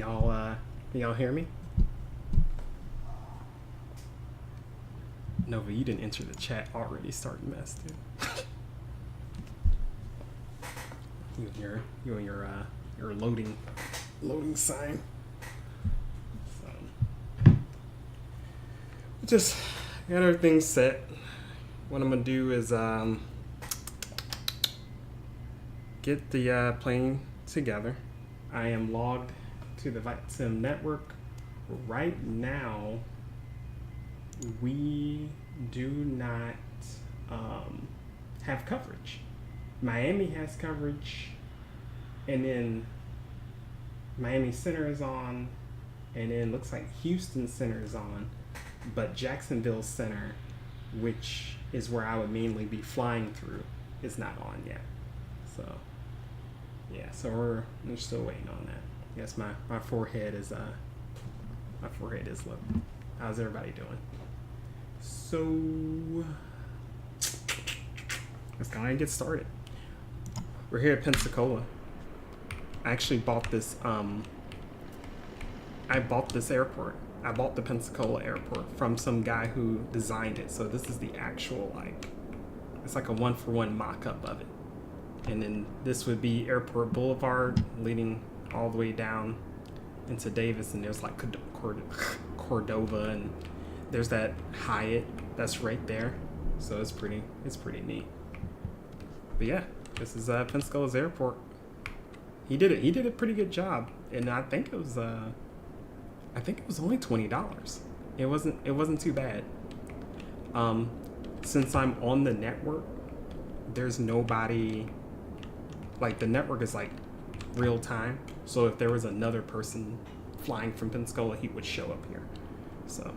Can y'all hear me? Nova, you didn't enter the chat. Already starting mess, dude. you and your loading sign. So just got everything set. What I'm gonna do is get the plane together. I am logged to the VATSIM network. Right now, we do not have coverage. Miami has coverage, and then Miami Center is on, and then looks like Houston Center is on, but Jacksonville Center, which is where I would mainly be flying through, is not on yet. So yeah, so we're still waiting on that. Yes, my forehead is low. How's everybody doing? So let's go ahead and get started. We're here at Pensacola. I actually bought this airport. I bought the Pensacola airport from some guy who designed it. So this is the actual, it's like a 1-for-1 mock-up of it. And then this would be Airport Boulevard leading all the way down into Davis, and there's like Cordova, and there's that Hyatt that's right there. So it's pretty neat. But yeah, this is Pensacola's airport. He did a pretty good job, and I think it was only $20. It wasn't too bad. Since I'm on the network, there's nobody, like the network is like real time. So if there was another person flying from Pensacola, he would show up here. So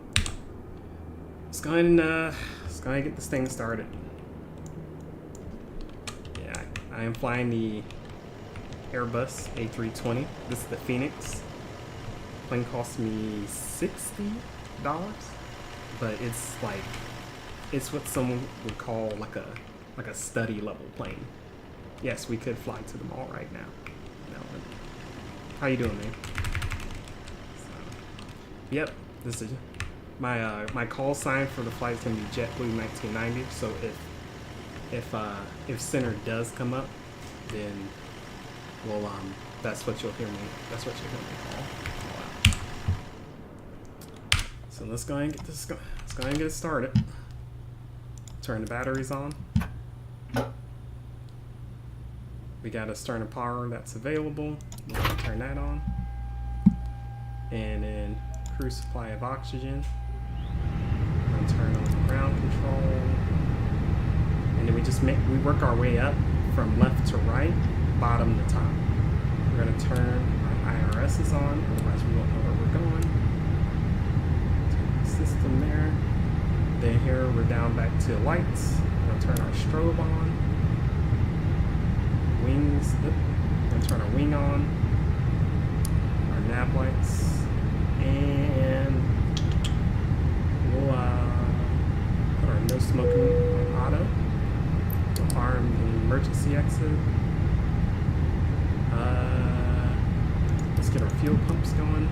let's go ahead and get this thing started. Yeah, I am flying the Airbus A320. This is the Fenix. Plane cost me $60, but it's what someone would call like a study level plane. Yes, we could fly to the mall right now. No, how you doing, man? So, yep, this is my call sign for the flight is gonna be JetBlue 1990. So if center does come up, then well that's what you'll hear me. That's what you'll hear me call out. So let's go ahead and get this. Let's go ahead and get it started. Turn the batteries on. We got a starting power that's available. We're gonna turn that on. And then crew supply of oxygen. We're gonna turn on the ground control. And then we work our way up from left to right, bottom to top. We're gonna turn our IRSs on, otherwise we won't know where we're going. Turn the system there. Then here we're down back to lights. We're gonna turn our strobe on. Wings, we're gonna turn our wing on, our nav lights, and we'll put our no smoking on auto. We'll arm the emergency exit. Let's get our fuel pumps going.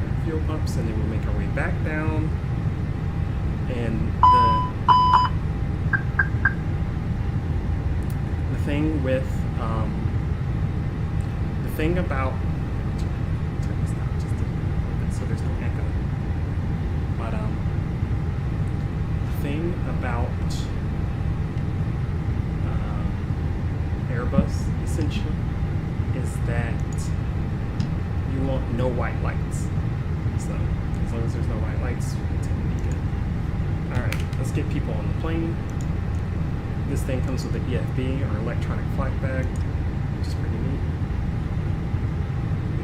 Our fuel pumps, and then we'll make our way back down. And the thing about turn this down just a little bit so there's no echo. But the thing about Airbus essentially is that you want no white lights. So as long as there's no white lights, we tend to be good. All right, let's get people on the plane. This thing comes with an EFB, or electronic flight bag, which is pretty neat.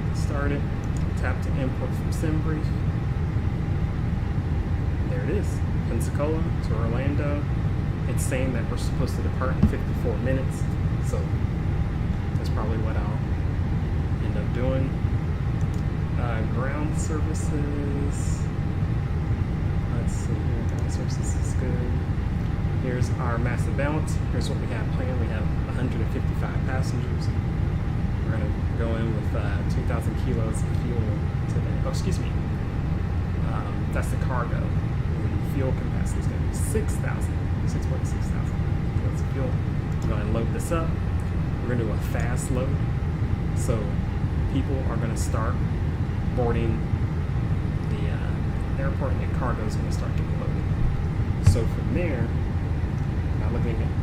Get started. Tap to import from SimBrief. There it is. Pensacola to Orlando. It's saying that we're supposed to depart in 54 minutes, so that's probably what I'll end up doing. Ground services. Let's see here. Ground services is good. Here's our massive balance. Here's what we have planned. We have 155 passengers. We're gonna go in with 2,000 kilos of fuel today. Oh, excuse me. That's the cargo. The fuel capacity is gonna be 6,000 kilos of fuel. We're gonna load this up. We're gonna do a fast load. So people are gonna start boarding the airport, and the cargo is gonna start getting loaded. So from there,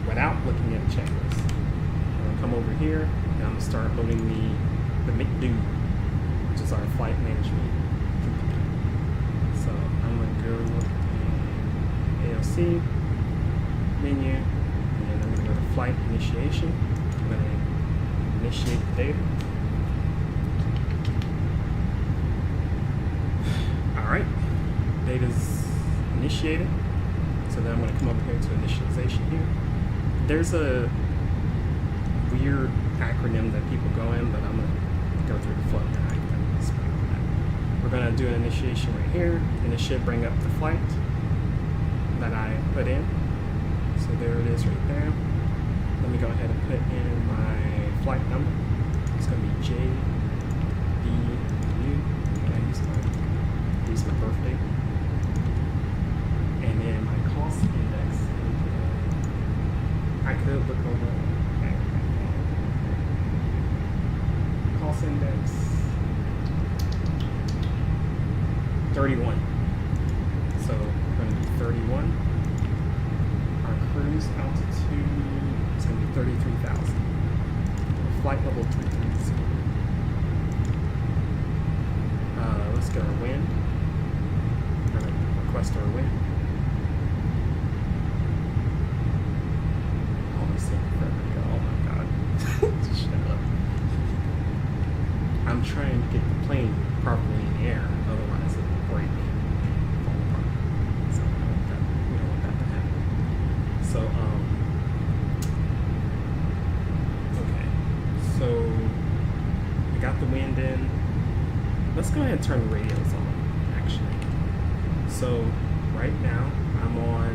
without looking at a checklist, I'm gonna come over here and I'm gonna start loading the McDo, which is our flight management computer. So I'm gonna go in AOC menu, and I'm gonna go to flight initiation. I'm gonna initiate the data. All right, data's initiated. So then I'm going to come over here to initialization here. There's a weird acronym that people go in, but I'm going to go through the flow now. I can explain all that. We're going to do an initiation right here, and it should bring up the flight that I put in. So there it is right there. Let me go ahead and put in my flight number. It's going to be JBU. I use my birthday. And then my cost index, I could look over cost index 31. So we're going to do 31. Our cruise altitude is going to be 33,000. Flight level 330. Let's get our wind. We're going to request our wind. Oh my god. Shut up. I'm trying to get the plane properly in the air, otherwise it will break and fall apart. So we don't want that to happen. So, okay. So we got the wind in. Let's go ahead and turn the radios on, actually. So right now I'm on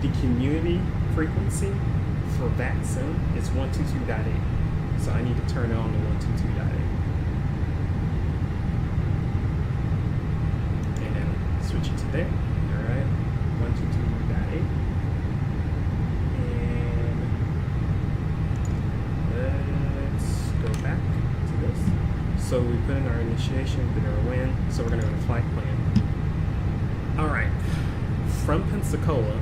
the community frequency for VATSIM is 122.8. So I need to turn it on to 122.8. And then switch it to there. Alright. 122.8. And let's go back to this. So we put in our initiation, we put in our wind. So we're gonna go to flight plan. Alright. From Pensacola,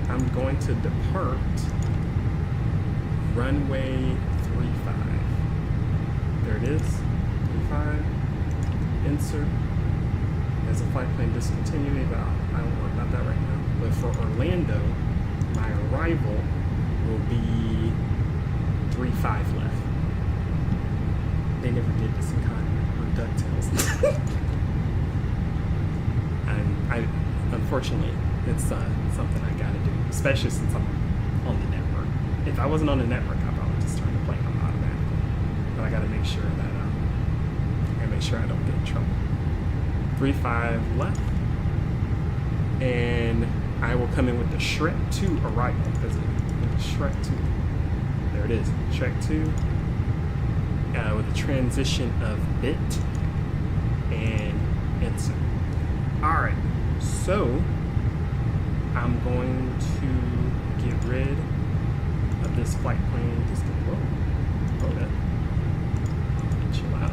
I'm going to depart runway 35. There it is, 35. Insert. There's a flight plan discontinuity, but I don't worry about that right now. But for Orlando, my arrival will be 35 left. They never did this in Conrad or DuckTales. Unfortunately, it's something I gotta do, especially since I'm on the network. If I wasn't on the network, I'd probably just turn the plane on automatically. But I gotta make sure that I don't get in trouble. 35 left, and I will come in with the Shrek 2 arrival. With the Shrek 2, there it is, Shrek 2, with the transition of bit and insert. All right. So I'm going to get rid of this flight plan. Just hold up. Chill out.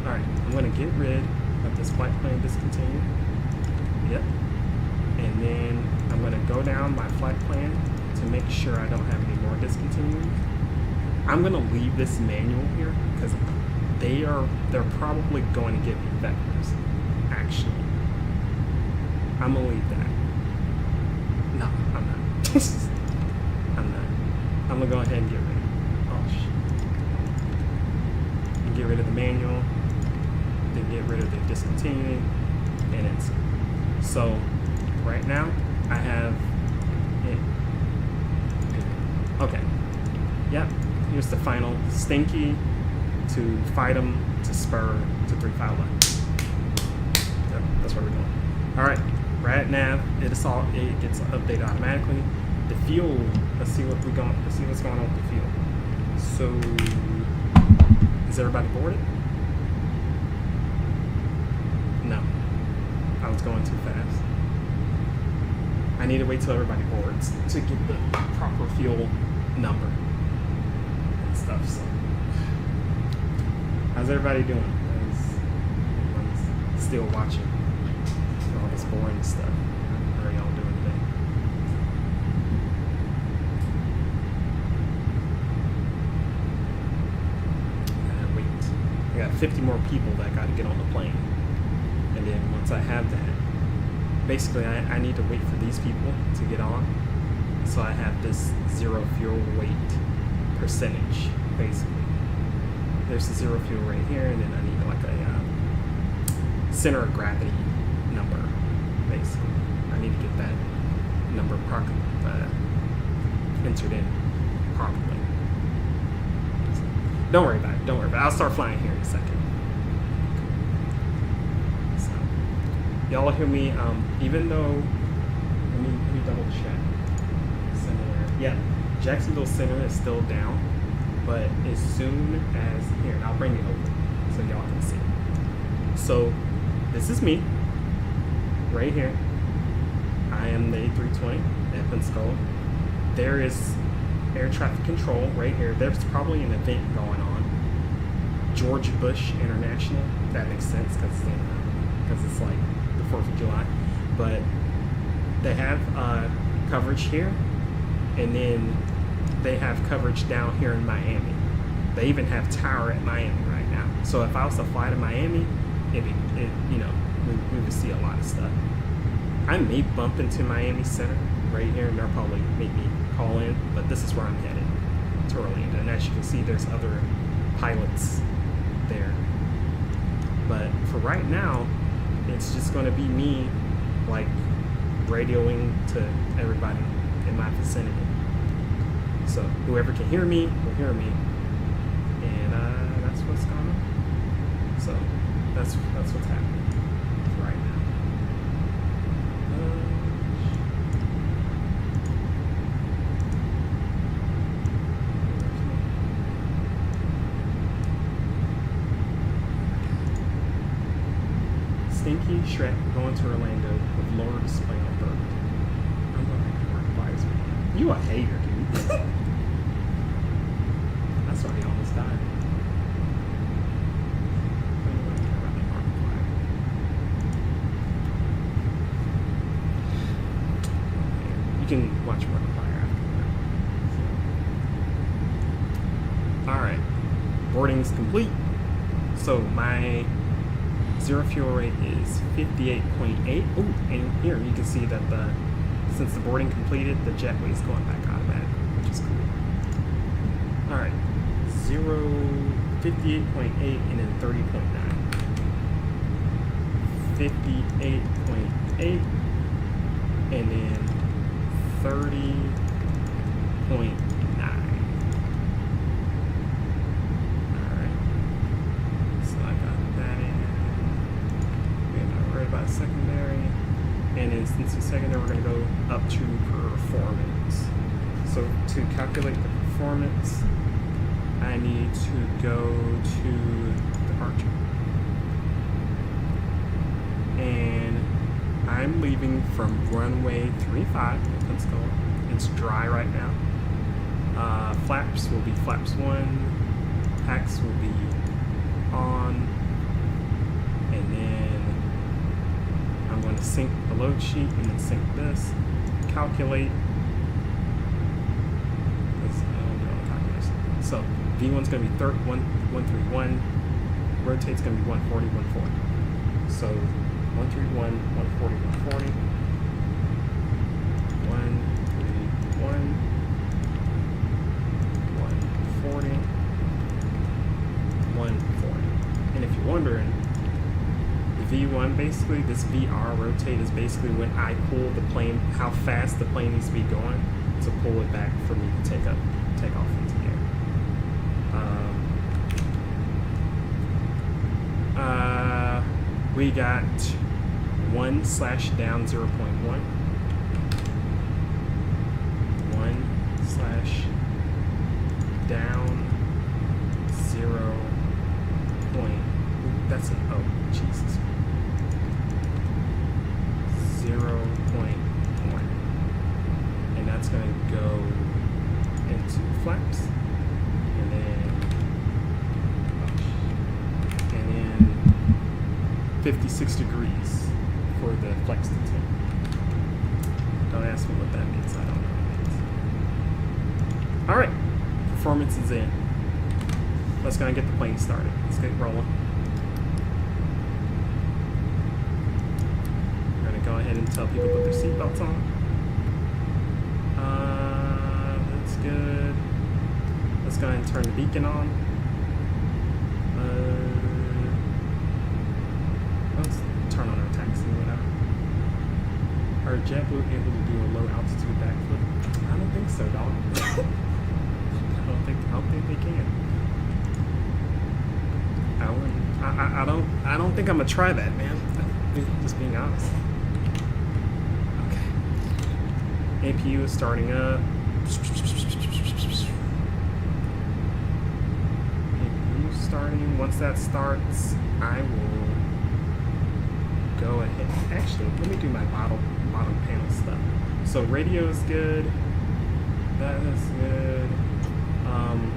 All right, I'm going to get rid of this flight plan discontinue. Yep. And then I'm going to go down my flight plan to make sure I don't have any more discontinuities. I'm going to leave this manual here because they're probably going to give me vectors. Actually, I'm gonna leave that. No, I'm not. I'm not. I'm gonna go ahead and get rid of it. Oh shit. And get rid of the manual, then get rid of the discontinuing, and insert. So right now I have it. Okay. Yep. Here's the final stinky to fight them to spur to 35 left. Yep, that's what we're doing. All right. Right nav, it gets updated automatically. the fuel. Let's see what's going on with the fuel. So, is everybody boarded? No, I was going too fast. I need to wait till everybody boards to get the proper fuel number and stuff. So, how's everybody doing? Everyone's still watching for all this boring stuff. How are y'all doing today? Wait. I got 50 more people that got to get on the plane. And then once I have that, basically I need to wait for these people to get on. So I have this zero fuel weight percentage, basically. There's a zero fuel right here, and then I need like a center of gravity number, basically. I need to get that number entered in properly. So, don't worry about it. Don't worry about it. I'll start flying here in a second. So, y'all hear me? Even though, let me double check. Center, yeah, Jacksonville Center is still down, but as soon as here, and I'll bring it over so y'all can see. So, this is me, right here. I am the A320 at Pensacola. There is air traffic control right here. There's probably an event going on. George Bush International. That makes sense because it's like the 4th of July. But they have coverage here, and then they have coverage down here in Miami. They even have tower at Miami right now. So if I was to fly to Miami, we would see a lot of stuff. I may bump into Miami Center right here, and they'll probably make me call in, but this is where I'm headed, to Orlando. And as you can see, there's other pilots there. But for right now, it's just going to be me, like, radioing to everybody in my vicinity. So whoever can hear me will hear me, and that's what's going on. So that's what's happening right now. Stinky Shrek going to Orlando with lower display on bird. I'm going to make it work flies with you. You a hater, dude. That's why he almost died. You can watch Markiplier after that. Alright. Boarding's complete. So my zero fuel rate is 58.8. Oh, and here you can see that since the boarding completed, the jetway is going back automatically, which is cool. Alright. 58.8 and then 30.9. 58.8 and then 30.9. Secondary, and in instance of secondary, we're going to go up to performance. So to calculate the performance, I need to go to departure, and I'm leaving from runway 35 in Pensacola. It's dry right now. Flaps will be flaps 1, packs will be on, and then I'm going to sync the load sheet and then sync this, calculate. So V1's going to be 131, rotate's going to be 140, 140. So 131, 140, 140, 131, 140, 140. And if you're wondering, V1, basically, this VR rotate is basically when I pull the plane, how fast the plane needs to be going to pull it back for me to take off into the air. We got 1/down 0.1. dash down 0 point. That's an oh Jesus. 0.1, and that's going to go into flaps, and then 56 degrees for the flex to tip. Don't ask me what that means. I don't know what it means. All right, performance is in. Let's go and get the plane started. Let's get rolling. We're gonna go ahead and tell people to put their seatbelts on. That's good. Let's go ahead and turn the beacon on. Let's turn on our taxi, whatever. Are JetBlue able to do a low altitude backflip? I don't think so, dog. I don't think they can. I don't think I'm gonna try that, man. Just being honest. Okay. APU is starting up. APU starting. Once that starts, I will go ahead. Actually, let me do my bottom panel stuff. So radio is good. That is good. I'm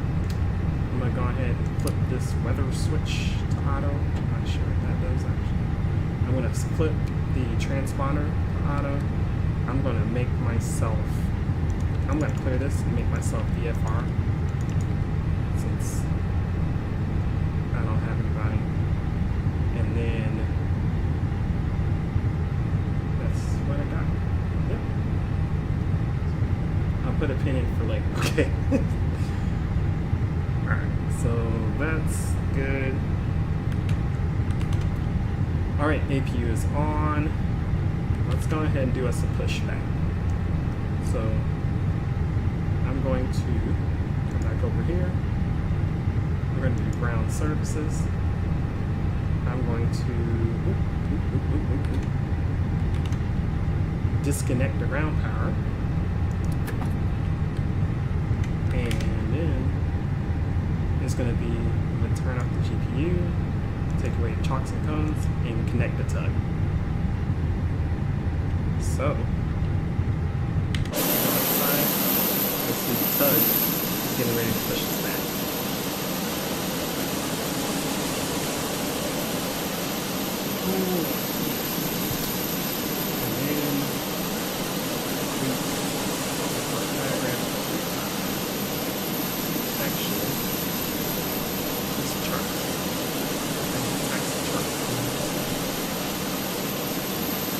gonna go ahead and flip this weather switch to auto. I'm not sure what that does actually. I'm gonna flip the transponder to auto. I'm gonna clear this and make myself VFR since I don't have anybody. And then that's what I got. Yep. I'll put a pin in for later. Okay. Alright, so that's good. Alright, APU is on. Let's go ahead and do us a pushback. So I'm going to come back over here. We're going to do ground services. I'm going to disconnect the ground power. And then it's going to be, I'm going to turn off the GPU, take away the chocks and cones, and connect the tug. So, outside, let's see the tug getting ready to push us back. Ooh. And then actually, this chart.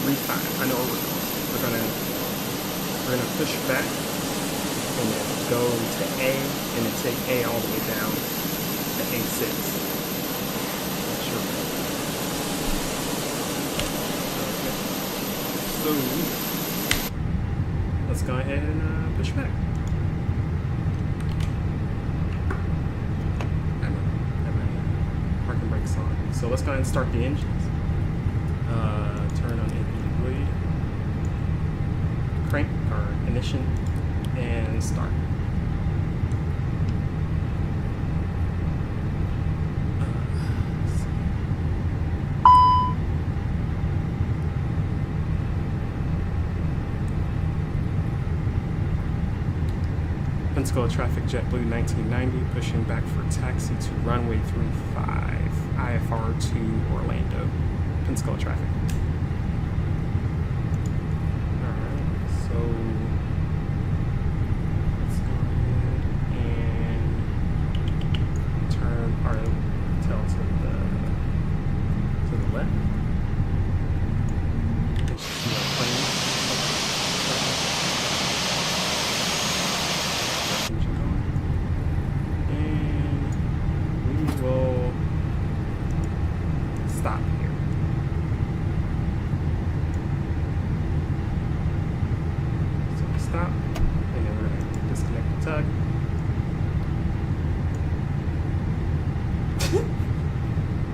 Refine. I know where we're going. We're gonna push back and then go to A and then take A all the way down to A6. Not sure. Okay. So let's go ahead and push back. Have my parking brakes on. So let's go ahead and start the engines. Turn on APU bleed, crank or ignition, and start. Pensacola traffic, JetBlue 1990, pushing back for taxi to runway 35, IFR to Orlando. Pensacola traffic. So let's go ahead and turn our tail to the left. You should see our plane. Engine going. And we will stop here. Stop, and then we're going to disconnect the tug.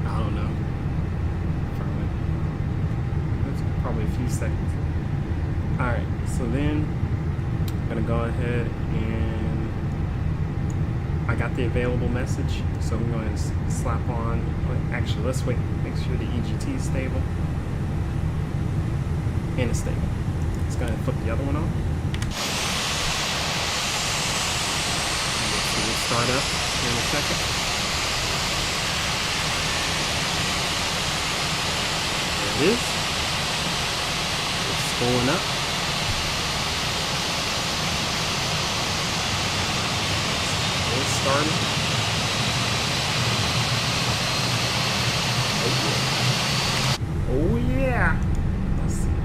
I don't know. That's probably a few seconds. Alright, so then I'm going to go ahead and got the available message, so I'm going to slap on. Actually, let's wait. Make sure the EGT is stable and it's stable. Let's go ahead and flip the other one on. We'll start up here in a second. There it is. It's spooling up. Started. Oh yeah. Let's see.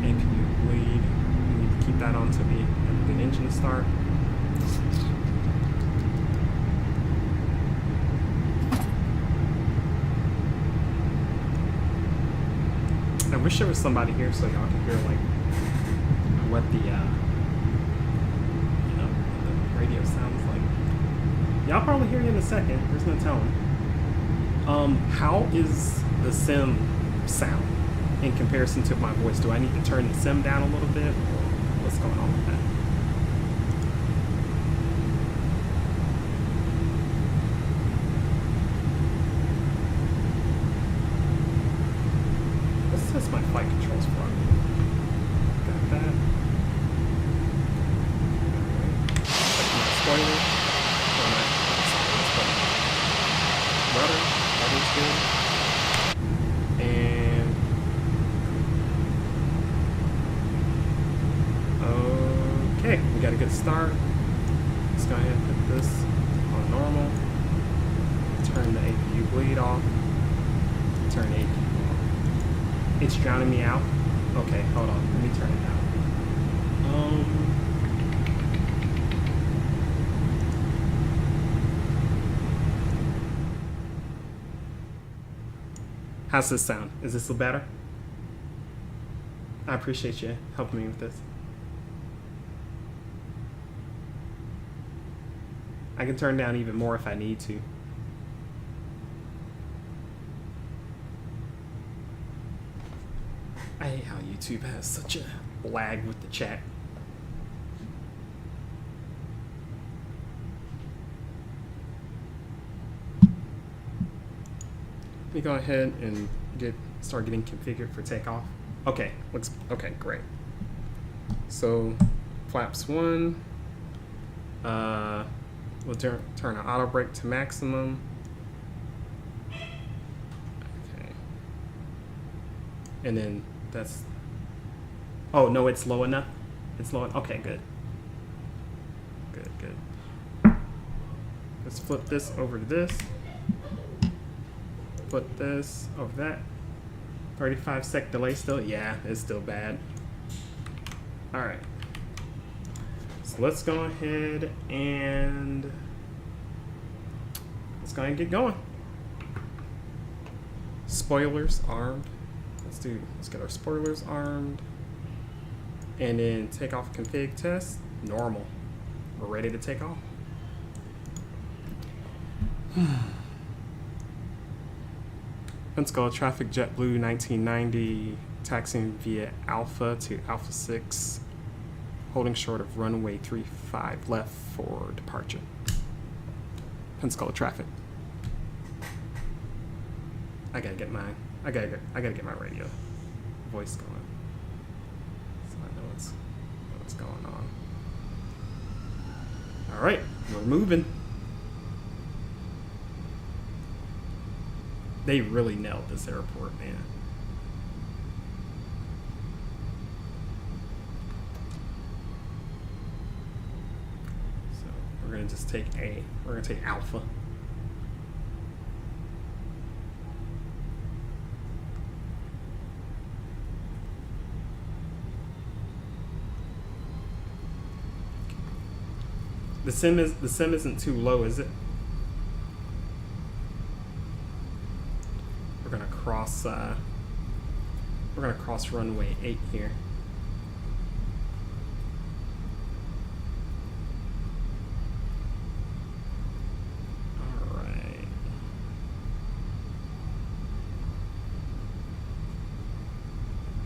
APU bleed. We need to keep that on till we have a good engine to start. I wish there was somebody here so y'all could hear like what the radio sounds like. Y'all probably hear you in a second. There's no telling. How is the sim sound in comparison to my voice? Do I need to turn the sim down a little bit, or what's going on with that? Let's test my flight controls for me. Got that. Spoiler. Rudder's good. And okay, we got a good start. Let's go ahead and put this on normal. Turn the APU bleed off. Turn the APU off. It's drowning me out. Okay, hold on. Let me turn it down. How's this sound? Is this a little better? I appreciate you helping me with this. I can turn down even more if I need to. I hate how YouTube has such a lag with the chat. Let me go ahead and start getting configured for takeoff. Okay, okay, great. So flaps 1, we'll turn our auto brake to maximum. Okay. And then that's, oh no, it's low enough. It's low, okay, good. Good. Let's flip this over to this. Put this over that. 35-sec delay still? Yeah, it's still bad. Alright. So let's go ahead and get going. Spoilers armed. Let's get our spoilers armed. And then takeoff config test. Normal. We're ready to take off. Pensacola traffic JetBlue 1990, taxiing via Alpha to Alpha 6, holding short of runway 35 left for departure. Pensacola traffic. I gotta get my radio voice going, so I know what's going on. All right, we're moving. They really nailed this airport, man. So we're gonna just take Alpha. The sim isn't too low, is it? We're gonna cross runway 8 here. All right.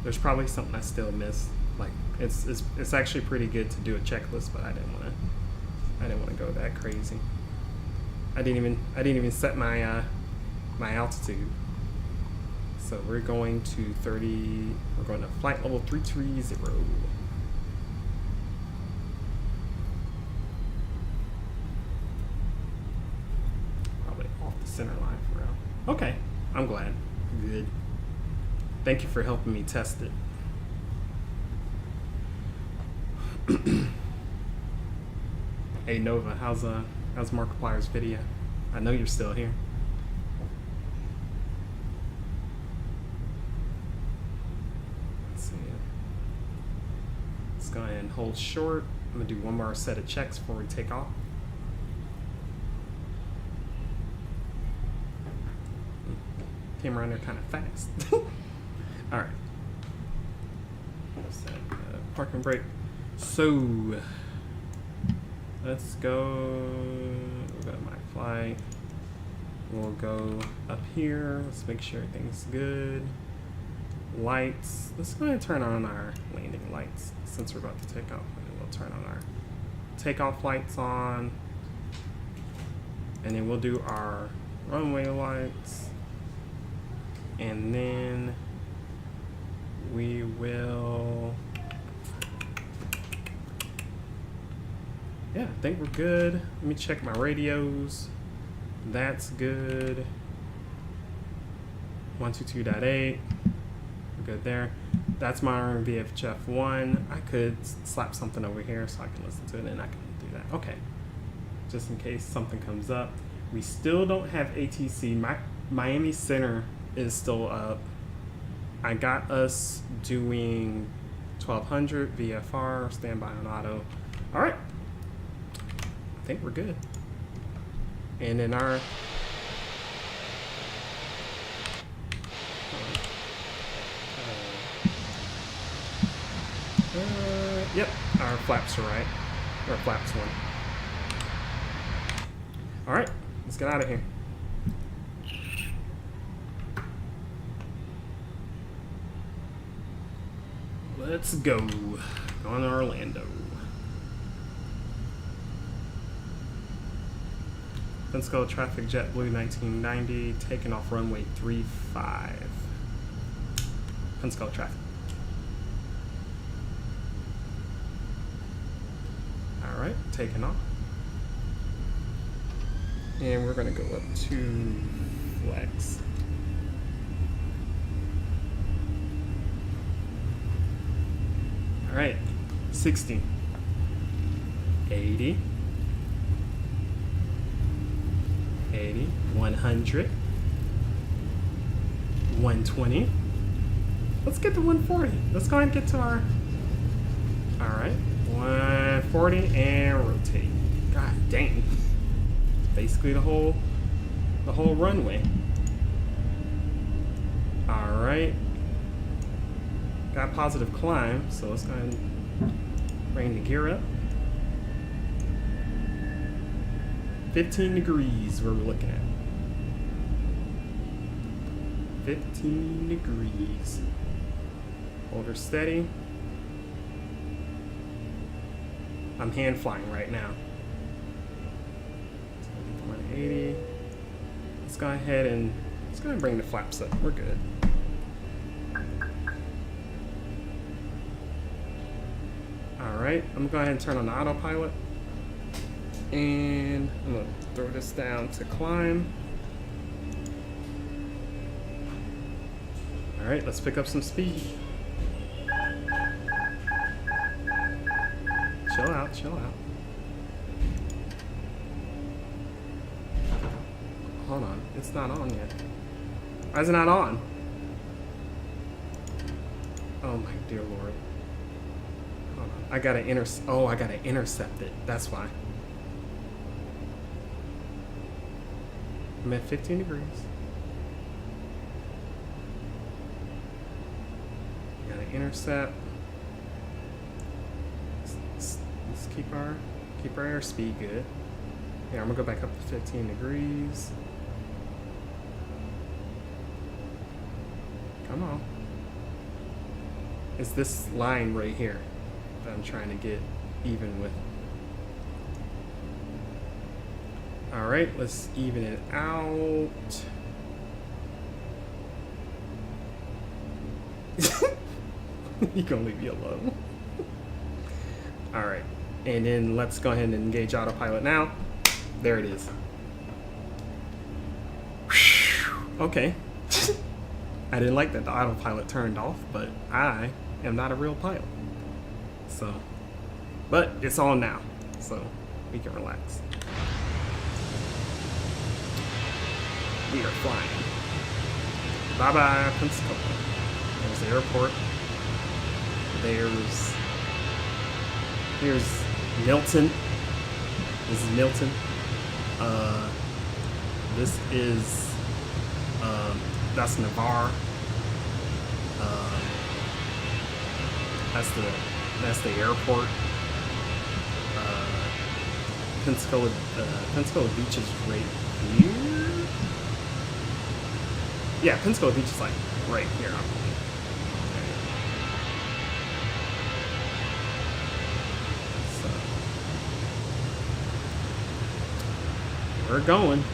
There's probably something I still missed, like It's actually pretty good to do a checklist, but I didn't want to go that crazy. I didn't even set my my altitude. So we're going to 30. We're going to flight level 330. Probably off the center line for real. Okay, I'm glad. Good. Thank you for helping me test it. Hey Nova, how's Markiplier's video? I know you're still here. Let's see. Let's go ahead and hold short. I'm gonna do one more set of checks before we take off. Came around there kind of fast. All right. Set parking brake. So let's go. We'll go to my flight. We'll go up here. Let's make sure everything's good. Lights. Let's go ahead and turn on our landing lights since we're about to take off. And then we'll turn on our takeoff lights on. And then we'll do our runway lights. And then we will. Yeah, I think we're good. Let me check my radios. That's good. 122.8. We're good there. That's my VFHF1. I could slap something over here so I can listen to it and I can do that. Okay. Just in case something comes up. We still don't have ATC. Miami Center is still up. I got us doing 1200 VFR, standby on auto. All right. I think we're good. And then our yep, our flaps are right. Our flaps one. All right, let's get out of here. Let's go. Going to Orlando. Pensacola traffic, JetBlue 1990, taking off runway 35. Pensacola traffic. All right, taking off. And we're gonna go up to flex. All right, 60, 80, 80, 100, 120. Let's get to 140. Let's go ahead and get to our, all right, 140 and rotate. God dang. Basically the whole runway. All right. Got positive climb, so let's go ahead and bring the gear up. 15 degrees where we're looking at. 15 degrees. Hold her steady. I'm hand flying right now. 180. Let's go ahead and bring the flaps up. We're good. All right, I'm gonna go ahead and turn on the autopilot. And I'm gonna throw this down to climb. All right, let's pick up some speed. Chill out, chill out. Hold on, it's not on yet. Why is it not on? Oh my dear Lord. Hold on, I gotta intercept it, that's why. I'm at 15 degrees. Gotta intercept. Let's keep our airspeed good. Yeah, I'm gonna go back up to 15 degrees. Come on. It's this line right here. that I'm trying to get even with. All right, let's even it out. You gonna leave me alone? All right, and then let's go ahead and engage autopilot now. There it is. Okay. I didn't like that the autopilot turned off, but I am not a real pilot. So, but it's on now, so we can relax. We are flying. Bye-bye, Pensacola. There's the airport. Here's Milton. This is Milton. This is that's Navarre. That's the airport. Pensacola Beach is right here. Yeah, Pensacola Beach is like right here, I believe. So we're going.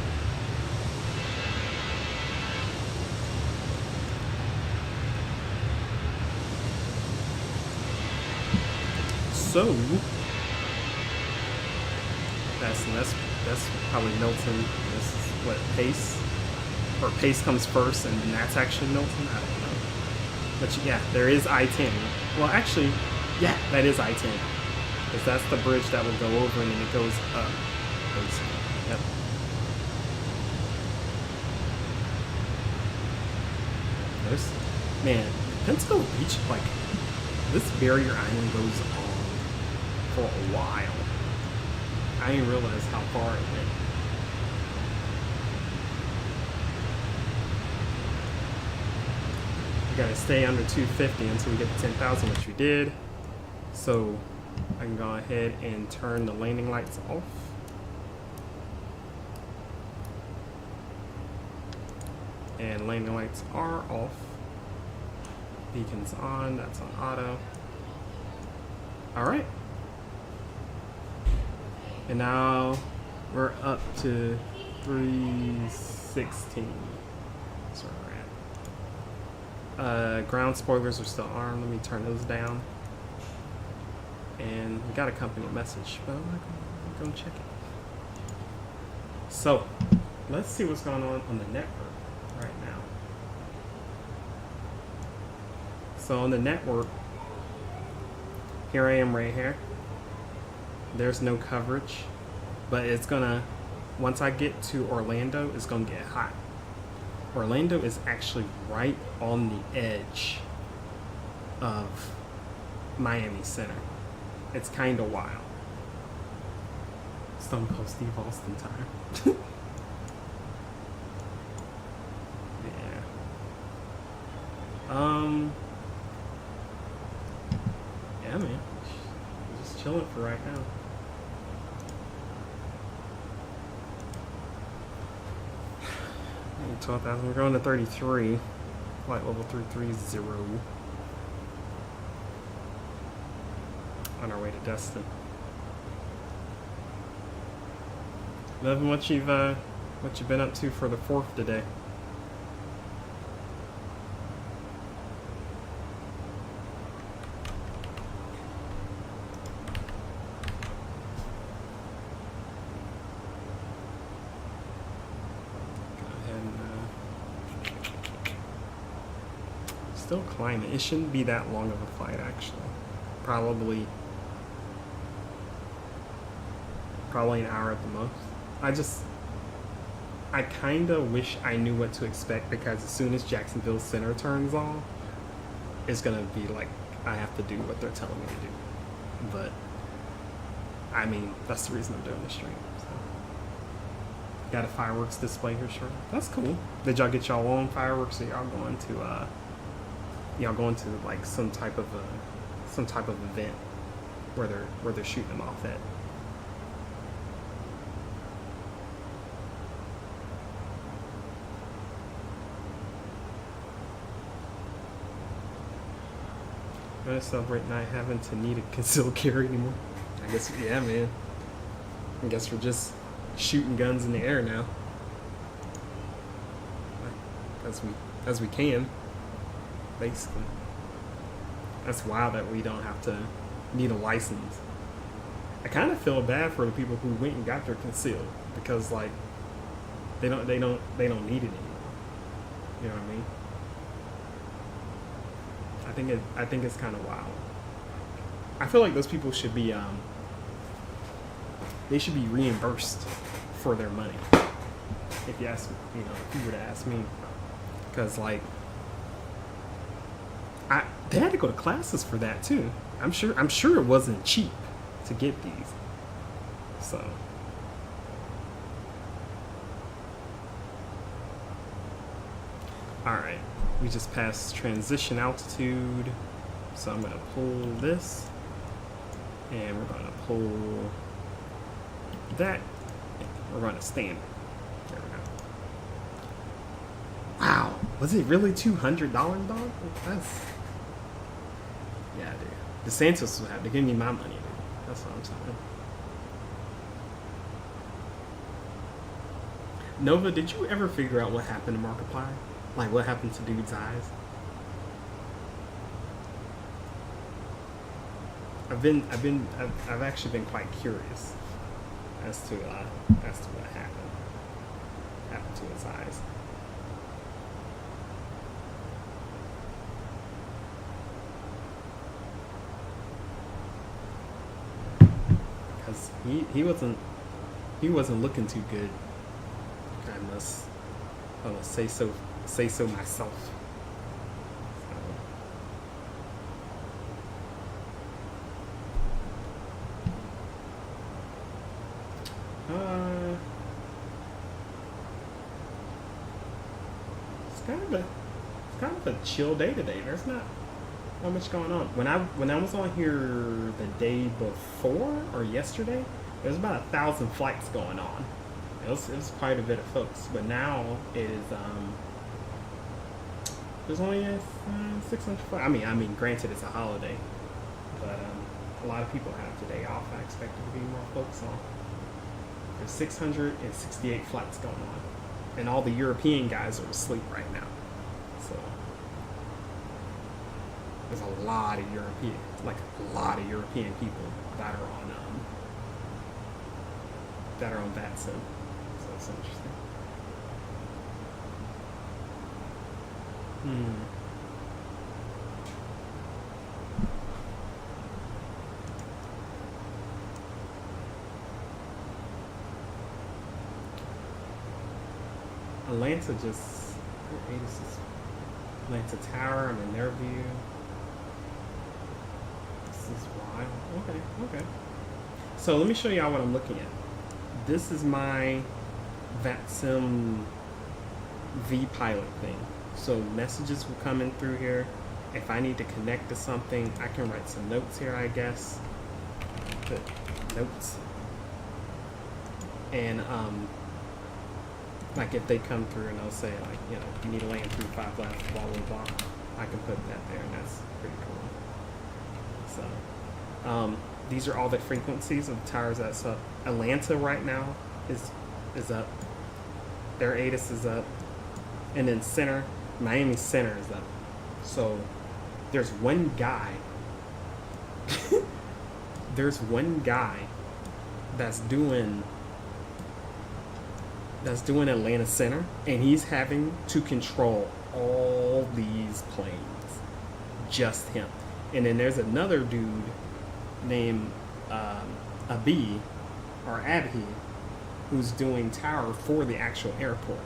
So that's probably Milton. This is what, Pace? Or Pace comes first and then that's actually Milton? I don't know. But yeah, there is I-10. Well, actually, yeah, that is I-10. Because that's the bridge that will go over and then it goes up. Yep. There's, man, Pensacola Beach, like, this barrier island goes on for a while. I didn't realize how far it went. We gotta stay under 250 until we get to 10,000, which we did. So I can go ahead and turn the landing lights off. And landing lights are off. Beacons on, that's on auto. All right. And now we're up to 316. That's where we're at. Ground spoilers are still on. Let me turn those down. And we got a company message, but I'm not gonna check it. So let's see what's going on the network right now. So on the network, here I am right here. There's no coverage, but it's gonna, once I get to Orlando, it's gonna get hot. Orlando is actually right on the edge of Miami Center. It's kind of wild. Stone Cold Steve Austin time. Yeah. Yeah, man. Just chilling for right now. 12,000. We're going to 33. Flight level 330. On our way to Destin. Loving what you've been up to for the 4th today. Still climbing. It shouldn't be that long of a flight, actually. Probably an hour at the most. I kind of wish I knew what to expect, because as soon as Jacksonville Center turns on, it's gonna be like I have to do what they're telling me to do. But I mean, that's the reason I'm doing this stream. So. Got a fireworks display here, sure. That's cool. Did y'all get y'all own fireworks, or y'all going to like some type of event where they're shooting them off at? gonna celebrate not having to need a concealed carry anymore. I guess, yeah, man. I guess we're just shooting guns in the air now. As we can, basically. That's wild that we don't have to need a license. I kind of feel bad for the people who went and got their concealed because, like, they don't need it anymore. You know what I mean? I think it's kind of wild. I feel like those people should be they should be reimbursed for their money. If you ask, if you were to ask me, because like they had to go to classes for that too. I'm sure it wasn't cheap to get these. So all right, we just passed transition altitude, so I'm gonna pull this, and we're gonna pull that. We're gonna stand. There we go. Wow, was it really $200, dog? That's, yeah, dude. DeSantis will have to give me my money, dude. That's what I'm saying. Nova, did you ever figure out what happened to Markiplier? Like, what happened to dude's eyes? I've actually been quite curious as to what happened to his eyes. Because he wasn't looking too good. I must say so myself. It's kind of a chill day today. There's not much going on. When I was on here the day before or yesterday, there's about 1,000 flights going on. It was quite a bit of folks, but now it is there's only 600 flights. I mean, granted it's a holiday, but a lot of people have today off. I expect there to be more folks on. There's 668 flights going on, and all the European guys are asleep right now. So there's a lot of European people that are on VATSIM. So it's interesting. Atlanta Tower, I'm in their view. This is wild. Okay. So let me show y'all what I'm looking at. This is my VATSIM V pilot thing. So messages will come in through here. If I need to connect to something, I can write some notes here, I guess. Put notes. And like if they come through and they'll say like, you need to land through 5 left, blah blah blah, I can put that there, and that's pretty cool. So these are all the frequencies of the towers that's up. Atlanta right now is up. Their ATIS is up, and then Miami Center is up. So there's one guy. There's one guy that's doing Atlanta Center, and he's having to control all these planes, just him. And then there's another dude named Abhi who's doing tower for the actual airport.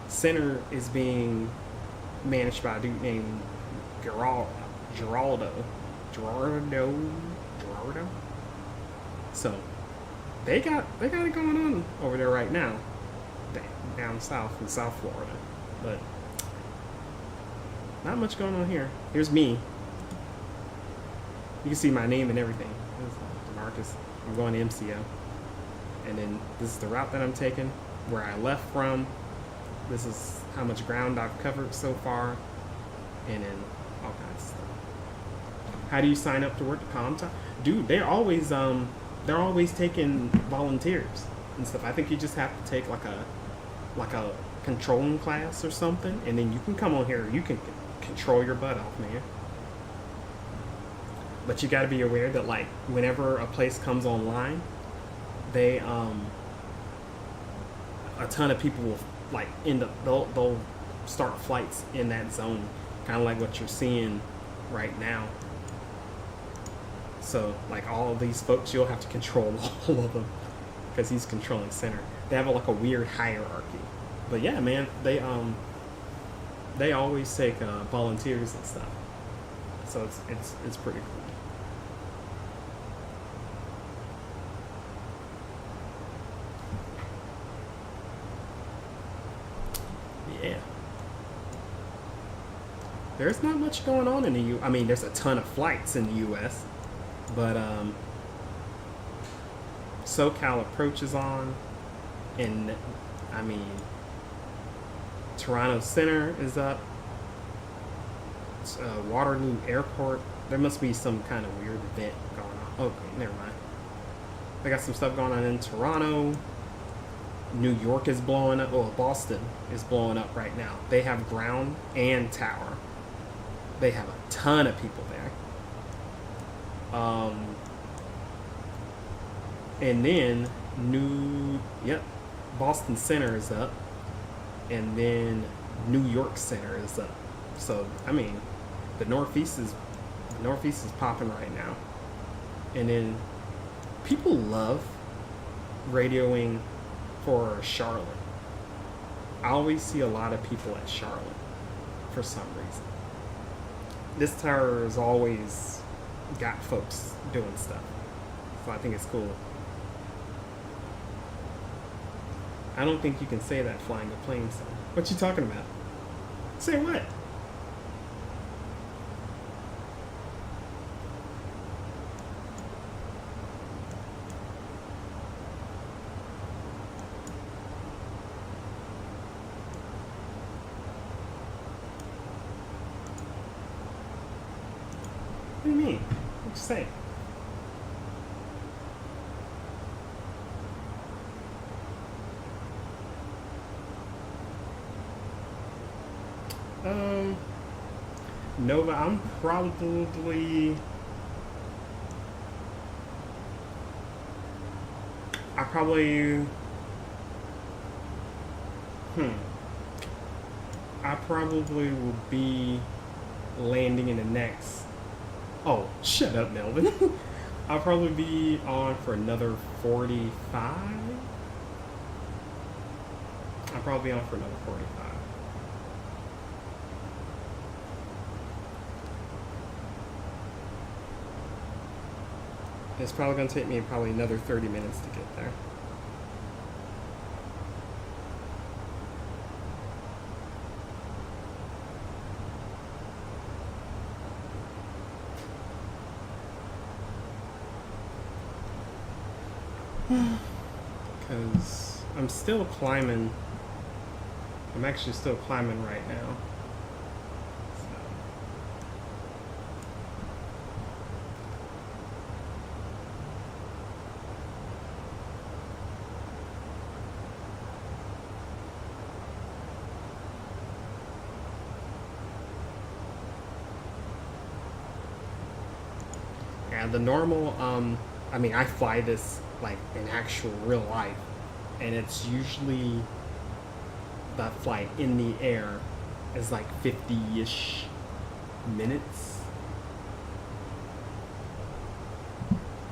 Center is being managed by a dude named Geraldo. So they got it going on over there right now, down south in South Florida, but not much going on here. Here's me. You can see my name and everything. Marcus. I'm going to MCO, and then this is the route that I'm taking, where I left from. This is how much ground I've covered so far, and then all kinds of stuff. How do you sign up to work the ComTi? Dude, they're always taking volunteers and stuff. I think you just have to take like a controlling class or something, and then you can come on here. You can control your butt off, man. But you got to be aware that like whenever a place comes online, they a ton of people will like end up they'll start flights in that zone, kind of like what you're seeing right now. So like all of these folks, you'll have to control all of them because he's controlling center. They have like a weird hierarchy. But yeah, man, they always take volunteers and stuff. So it's pretty cool. Yeah. There's not much going on in the U. I mean, there's a ton of flights in the U.S., but SoCal Approach is on, and I mean, Toronto Center is up. Waterloo Airport. There must be some kind of weird event going on. Okay, never mind. They got some stuff going on in Toronto. New York is blowing up. Well, Boston is blowing up right now. They have ground and tower. They have a ton of people there. And then Boston Center is up, and then New York Center is up. So I mean, the Northeast is popping right now. And then people love radioing for Charlotte. I always see a lot of people at Charlotte for some reason. This tower has always got folks doing stuff, so I think it's cool. I don't think you can say that flying a plane, so what you talking about? Say what? What do you mean? What'd you say? Nova, I'm probably... I probably will be landing in the next... Oh, shut up, Melvin. I'll probably be on for another 45. I'll probably be on for another 45. It's probably going to take me probably another 30 minutes to get there. Because I'm still climbing. I'm actually still climbing right now. Yeah, the normal, I mean, I fly this like in actual real life, and it's usually that flight in the air is like 50-ish minutes.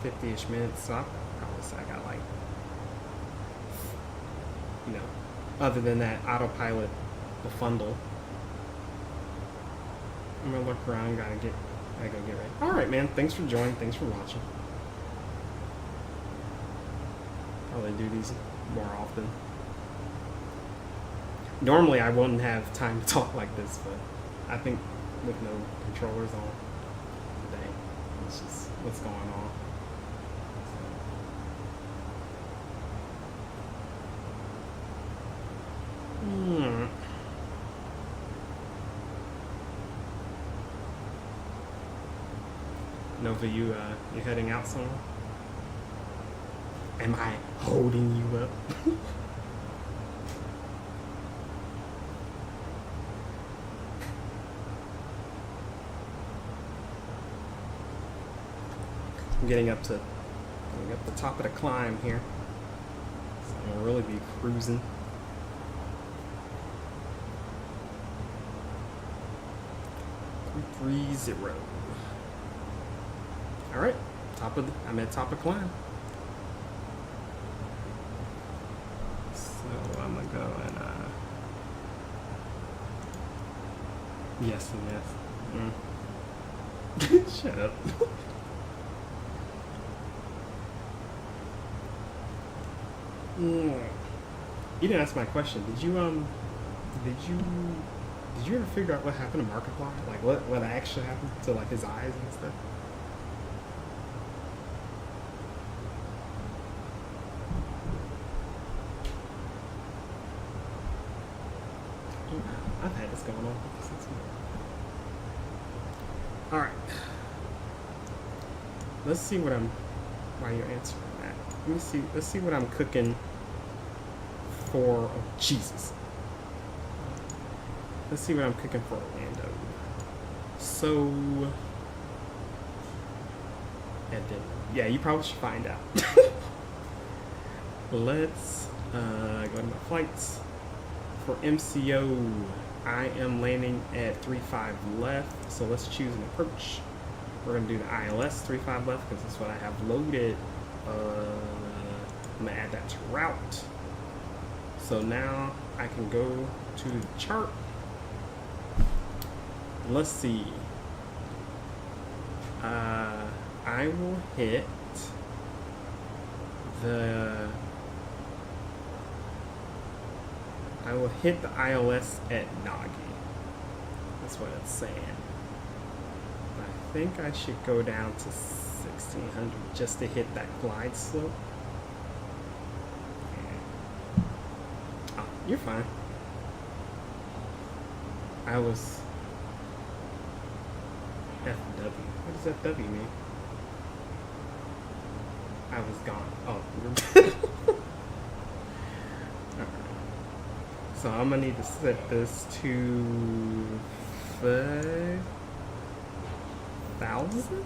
50-ish minutes, so I probably say I got like, you know, other than that autopilot, the fundle. I'm gonna look around, gotta go get ready. Alright, man, thanks for joining, thanks for watching. Probably do these more often. Normally I wouldn't have time to talk like this, but I think with no controllers on today, it's just what's going on. Nova, you heading out somewhere? Am I holding you up? I'm getting up the top of the climb here. So I'm gonna really be cruising. .30. All right, I'm at top of climb. So I'm gonna go and yes and yes. Shut up. You didn't ask my question. Did you ever figure out what happened to Markiplier? Like what actually happened to like his eyes and stuff? I've had this going on for 6 months. All right. Let's see what while you're answering that. Let's see what I'm cooking for. Oh, Jesus. Let's see what I'm cooking for Orlando. So, yeah, you probably should find out. Let's go to my flights. For MCO, I am landing at 35 left, so let's choose an approach. We're going to do the ILS 35 left because that's what I have loaded. I'm going to add that to route. So now I can go to the chart. Let's see. I will hit the ILS at Nagi. That's what it's saying. I think I should go down to 1600 just to hit that glide slope. Oh, you're fine. I was FW. What does FW mean? I was gone. Oh, so I'm gonna need to set this to 5,000?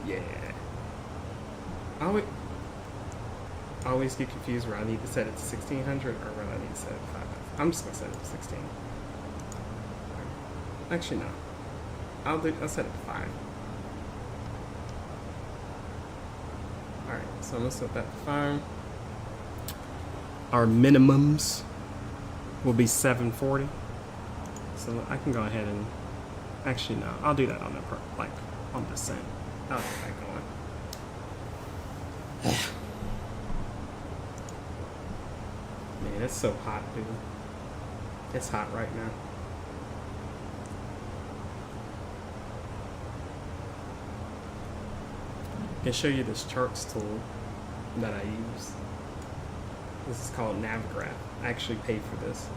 Yeah. I always get confused where I need to set it to 1600 or where I need to set it to 5,000. I'm just gonna set it to 16. Actually, no. I'll set it to 5. Alright, so I'm gonna set that to 5. Our minimums will be 740. So I can go ahead and actually no, I'll do that on the on descent. I'll get that going. Man, it's so hot, dude. It's hot right now. I can show you this charts tool that I use. This is called Navgraph. I actually paid for this.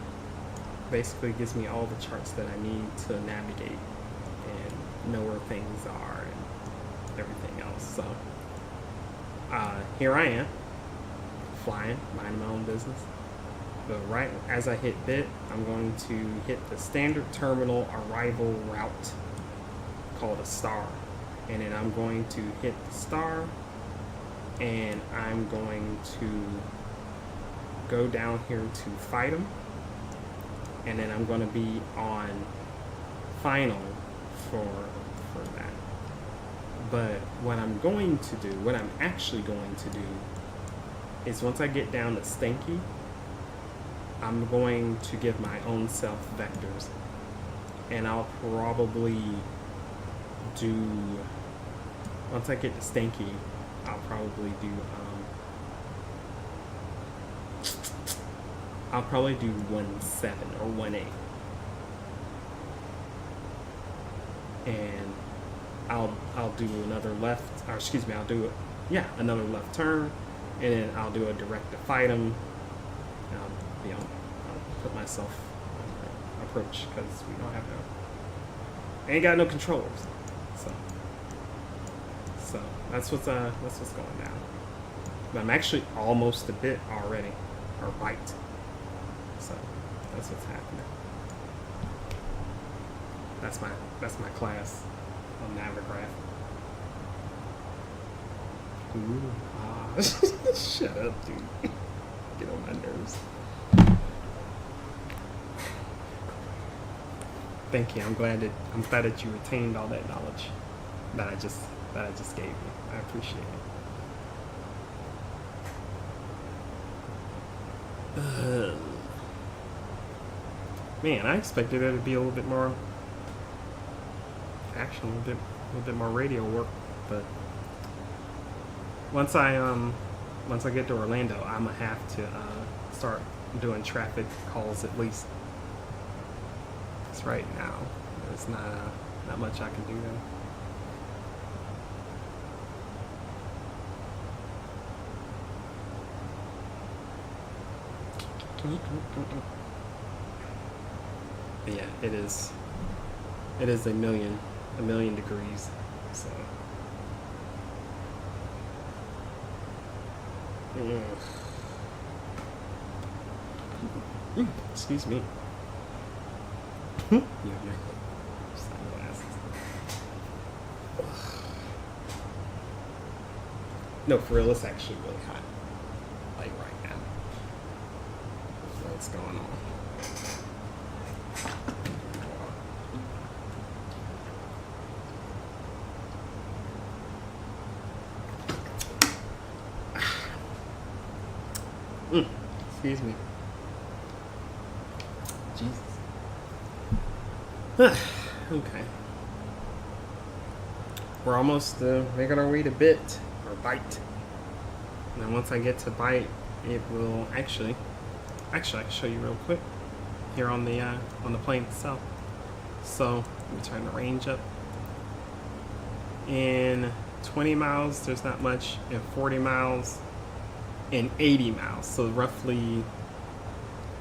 Basically, it gives me all the charts that I need to navigate and know where things are and everything else. So, here I am, flying, minding my own business. But right as I hit bit, I'm going to hit the standard terminal arrival route called a star. And then I'm going to hit the star and I'm going to go down here to fight them, and then I'm going to be on final for that. But what I'm actually going to do is once I get down to Stinky, I'm going to give my own self vectors, and I'll probably do, once I get to Stinky, I'll probably do 1.7 or 1.8, and I'll do another left, or excuse me, another left turn, and then I'll do a direct to fight him. I'll put myself on the approach because we don't have I ain't got no controllers, so So that's what's going down. But I'm actually almost a bit already, or right. So that's what's happening. That's my class on Navigraph. Ooh, shut up, dude. Get on my nerves. Thank you. I'm glad that you retained all that knowledge that I just gave you. I appreciate it. Man, I expected there to be a little bit more action, a little bit more radio work, but once I get to Orlando, I'm gonna have to start doing traffic calls at least. Because right now, there's not much I can do there. But yeah, it is a million degrees, so excuse me. You have your sunglasses. No, for real, it's actually really hot, like right now. What's going on? Excuse me. Jesus. Okay. We're almost making our way to Bit, or Byte. And then once I get to Byte, it will actually I can show you real quick here on the plane itself. So let me turn the range up. In 20 miles, there's not much. In 40 miles, and 80 miles, so roughly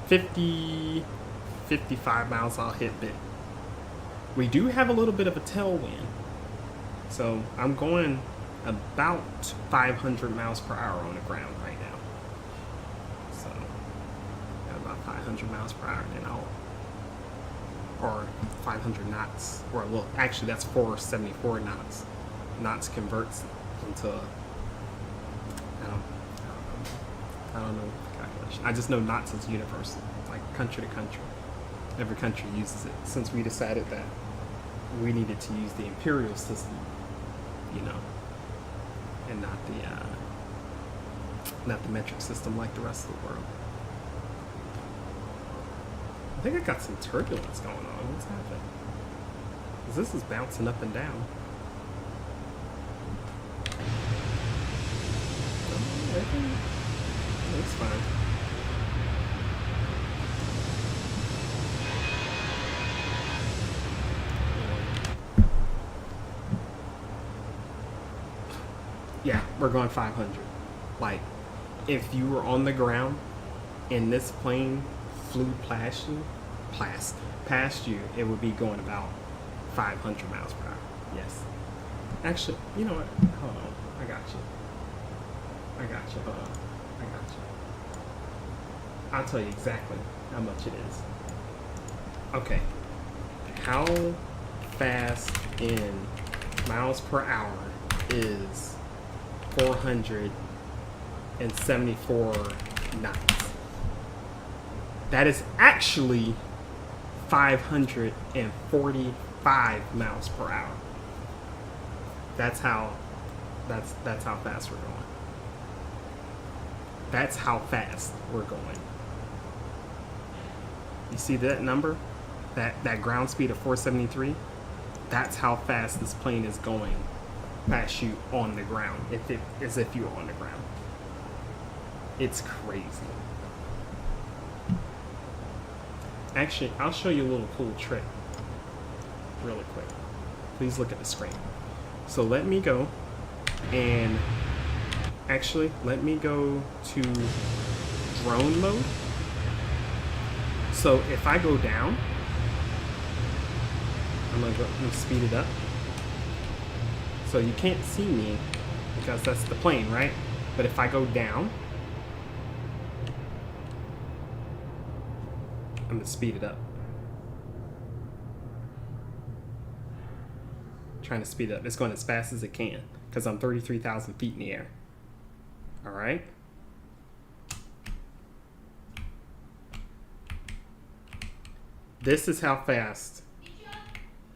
55 miles I'll hit Bit. We do have a little bit of a tailwind, so I'm going about 500 miles per hour on the ground right now. So got about 500 miles per hour, and or 500 knots, or well, actually that's 474 knots. Knots converts into I don't know the calculation. I just know knots is universal, like country to country. Every country uses it. Since we decided that we needed to use the imperial system, you know, and not the metric system like the rest of the world. I think I got some turbulence going on. What's happening? 'Cause this is bouncing up and down. It's fine. Yeah, we're going 500. Like, if you were on the ground and this plane flew past you, it would be going about 500 miles per hour. Yes. Actually, you know what? Hold on. I got you. Hold on. I got you. I'll tell you exactly how much it is. Okay. How fast in miles per hour is 474 knots? That is actually 545 miles per hour. That's how fast we're going. That's how fast we're going. You see that number? That ground speed of 473? That's how fast this plane is going past you on the ground, as if you were on the ground. It's crazy. Actually, I'll show you a little cool trick really quick. Please look at the screen. So let me go and let me go to drone mode. So if I go down, let me speed it up. So you can't see me because that's the plane, right? But if I go down, I'm gonna speed it up. Trying to speed it up. It's going as fast as it can because I'm 33,000 feet in the air. All right. This is how fast.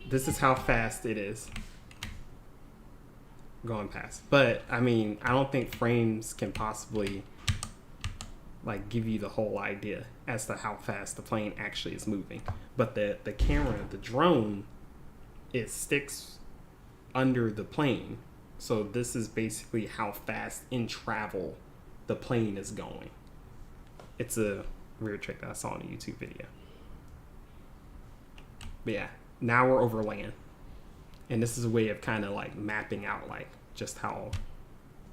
This is how fast it is going past. But I mean, I don't think frames can possibly like give you the whole idea as to how fast the plane actually is moving. But the camera, the drone, it sticks under the plane. So this is basically how fast in travel the plane is going. It's a weird trick that I saw in a YouTube video. But yeah, now we're over land. And this is a way of kind of like mapping out like just how,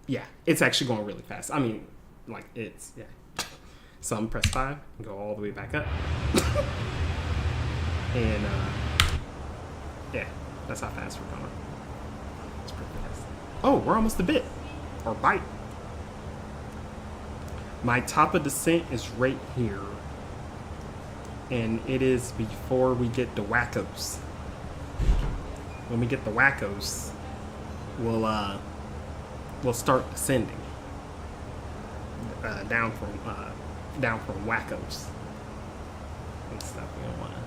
yeah, it's actually going really fast. I mean, like it's, yeah. So I'm press 5 and go all the way back up. And yeah, that's how fast we're going. It's pretty fast. Oh, we're almost a bit, or bite. My top of descent is right here. And it is before we get the wackos. When we get the wackos, we'll start descending down from wackos and stuff. We don't want to.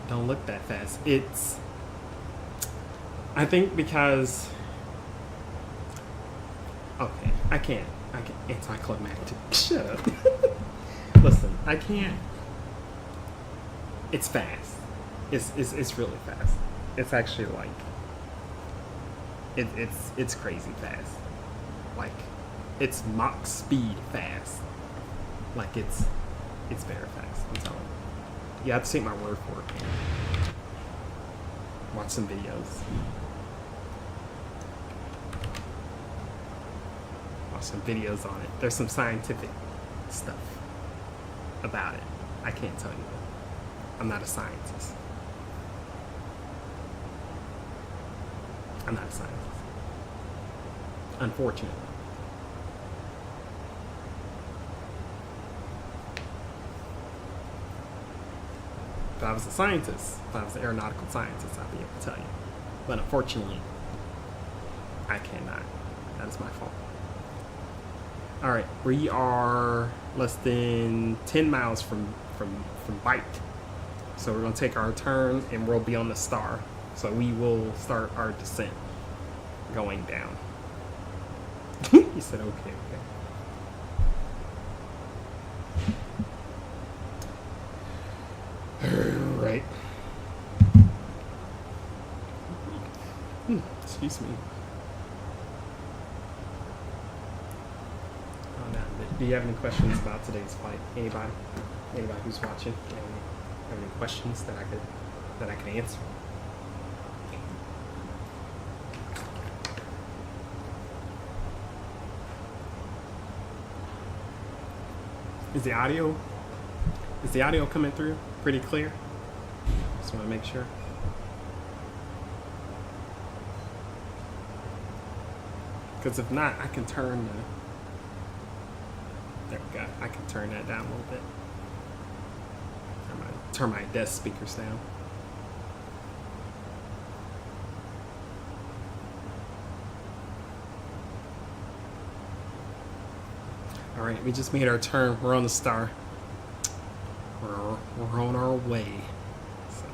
Don't look that fast. It's, I think because, okay, I can't, anticlimactic, shut up. Listen, I can't, it's fast. It's really fast. It's actually like, it's crazy fast. Like, it's Mach speed fast. Like it's very fast, I'm telling you. You have to take my word for it. Watch some videos. Watch some videos on it. There's some scientific stuff about it. I can't tell you that. I'm not a scientist. I'm not a scientist. Unfortunately. If I was a scientist, if I was an aeronautical scientist, I'd be able to tell you. But unfortunately, I cannot. That is my fault. All right, we are less than 10 miles from Bite. So we're gonna take our turn and we'll be on the star. So we will start our descent going down. He said, okay. Right. Excuse me. Oh, no. Do you have any questions about today's flight? Anybody who's watching? Have any questions that I could answer? Is the audio coming through pretty clear? Just want to make sure. Because if not, I can turn there we go. I can turn that down a little bit. Turn my desk speakers down. All right, we just made our turn. We're on the star. We're on our way. So.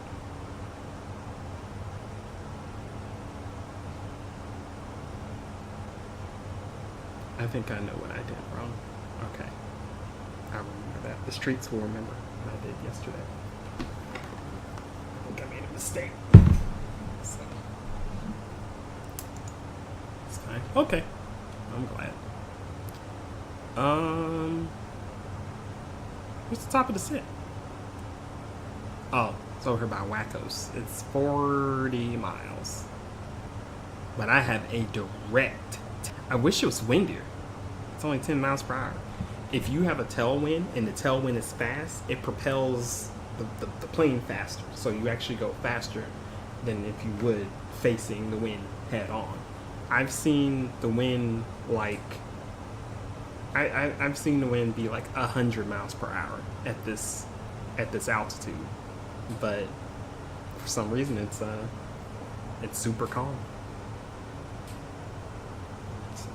I think I know what I did wrong. Okay. I remember that. The streets will remember what I did yesterday. I think I made a mistake. So. It's fine. Okay. I'm glad. What's the top of the set? Oh, it's over here by Wackos. It's 40 miles. but I have a direct. I wish it was windier. It's only 10 miles per hour. If you have a tailwind and the tailwind is fast, it propels the plane faster. So you actually go faster than if you would facing the wind head on. I've seen the wind like I've seen the wind be like 100 miles per hour at this altitude, but for some reason it's super calm. So.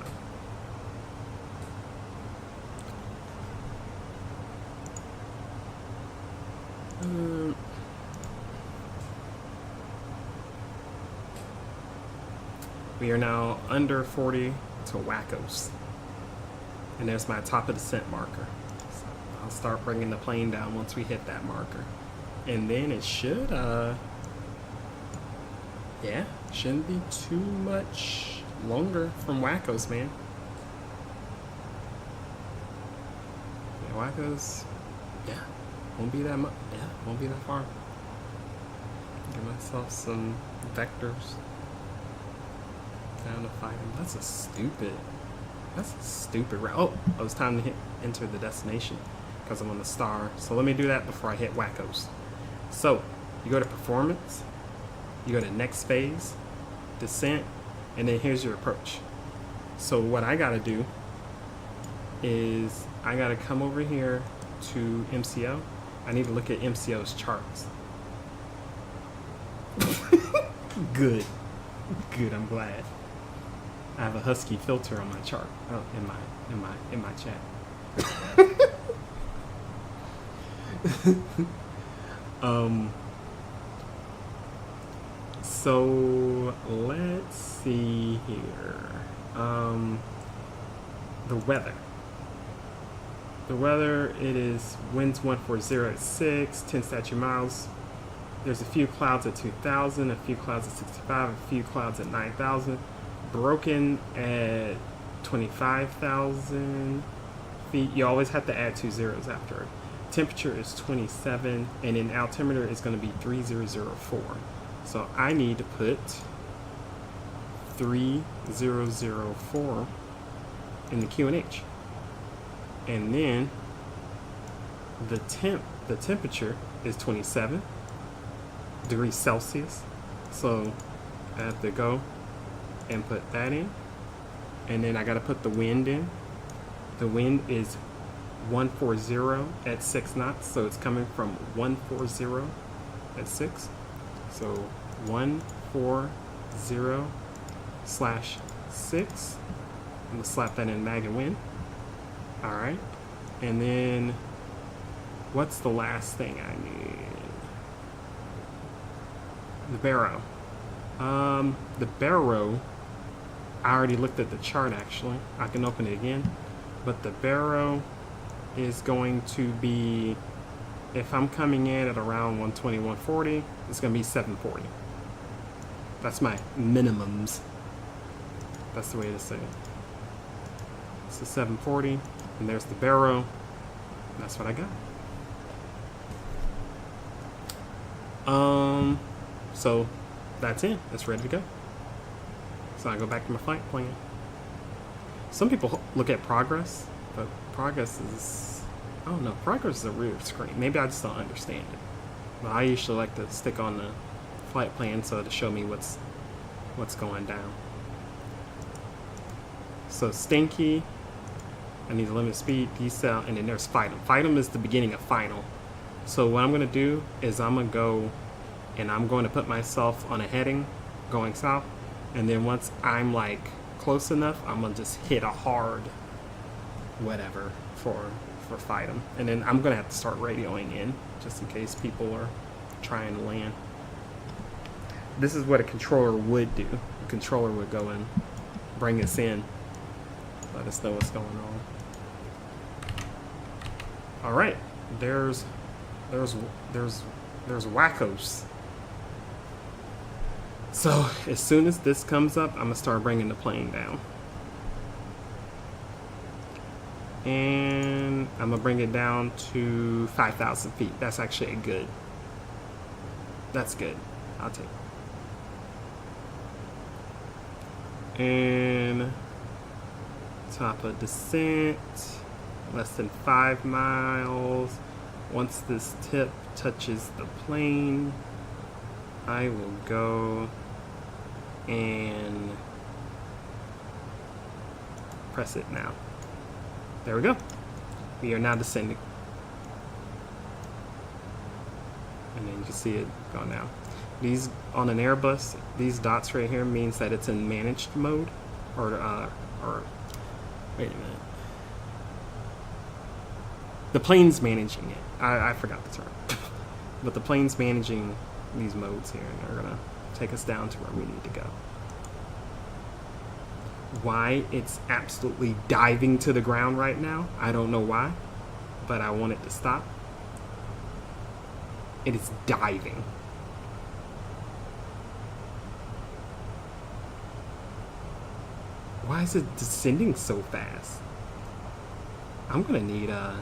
We are now under 40 to Wackos. And there's my top of descent marker. So I'll start bringing the plane down once we hit that marker. And then it should, yeah, shouldn't be too much longer from Wackos, man. Yeah, Wackos, yeah, won't be that much, yeah, won't be that far. Give myself some vectors. Down to fight him. That's a stupid route. Oh, it was time to enter the destination because I'm on the star. So let me do that before I hit Wackos. So you go to performance, you go to next phase, descent, and then here's your approach. So what I gotta do is I gotta come over here to MCO. I need to look at MCO's charts. Good, I'm glad. I have a husky filter on my chart. Oh, in my chat. So let's see here. The weather. The weather, it is winds 140 at 6, 10 statute miles. There's a few clouds at 2,000, a few clouds at 65, a few clouds at 9,000. Broken at 25,000 feet. You always have to add 2 zeros after it. Temperature is 27, and in altimeter is going to be 3004. So I need to put 3004 in the QNH. And then the temperature is 27 degrees Celsius. So I have to go and put that in, and then I got to put the wind in. The wind is 140 at 6 knots, so it's coming from 140 at 6. So 140/6. I'm gonna slap that in mag and wind. All right, and then what's the last thing I need? The baro. The baro, I already looked at the chart actually. I can open it again. But the baro is going to be, if I'm coming in at around 120, 140, it's going to be 740. That's my minimums. That's the way to say it. So 740, and there's the baro. That's what I got. So that's it. It's ready to go. So I go back to my flight plan. Some people look at progress, but progress is, I don't know, progress is a weird screen. Maybe I just don't understand it. But I usually like to stick on the flight plan so to show me what's going down. So Stinky, I need to limit speed, decel, and then there's Fightem. Fightem is the beginning of final. So what I'm going to do is I'm going to go and I'm going to put myself on a heading going south, and then once I'm like close enough, I'm going to just hit a hard whatever for Fightem. And then I'm going to have to start radioing in just in case people are trying to land. This is what a controller would do. A controller would go and bring us in, let us know what's going on. All right, there's Wackos. So as soon as this comes up, I'm gonna start bringing the plane down, and I'm gonna bring it down to 5,000 feet. That's actually good. That's good. I'll take it. And top of descent, less than 5 miles. Once this tip touches the plane, I will go and press it now. There we go. We are now descending. And then you can see it go now. These, on an Airbus, these dots right here means that it's in managed mode, or wait a minute. The plane's managing it. I forgot the term. But the plane's managing these modes here, and they're gonna take us down to where we need to go. Why it's absolutely diving to the ground right now, I don't know why, but I want it to stop. It is diving. Why is it descending so fast? I'm gonna need a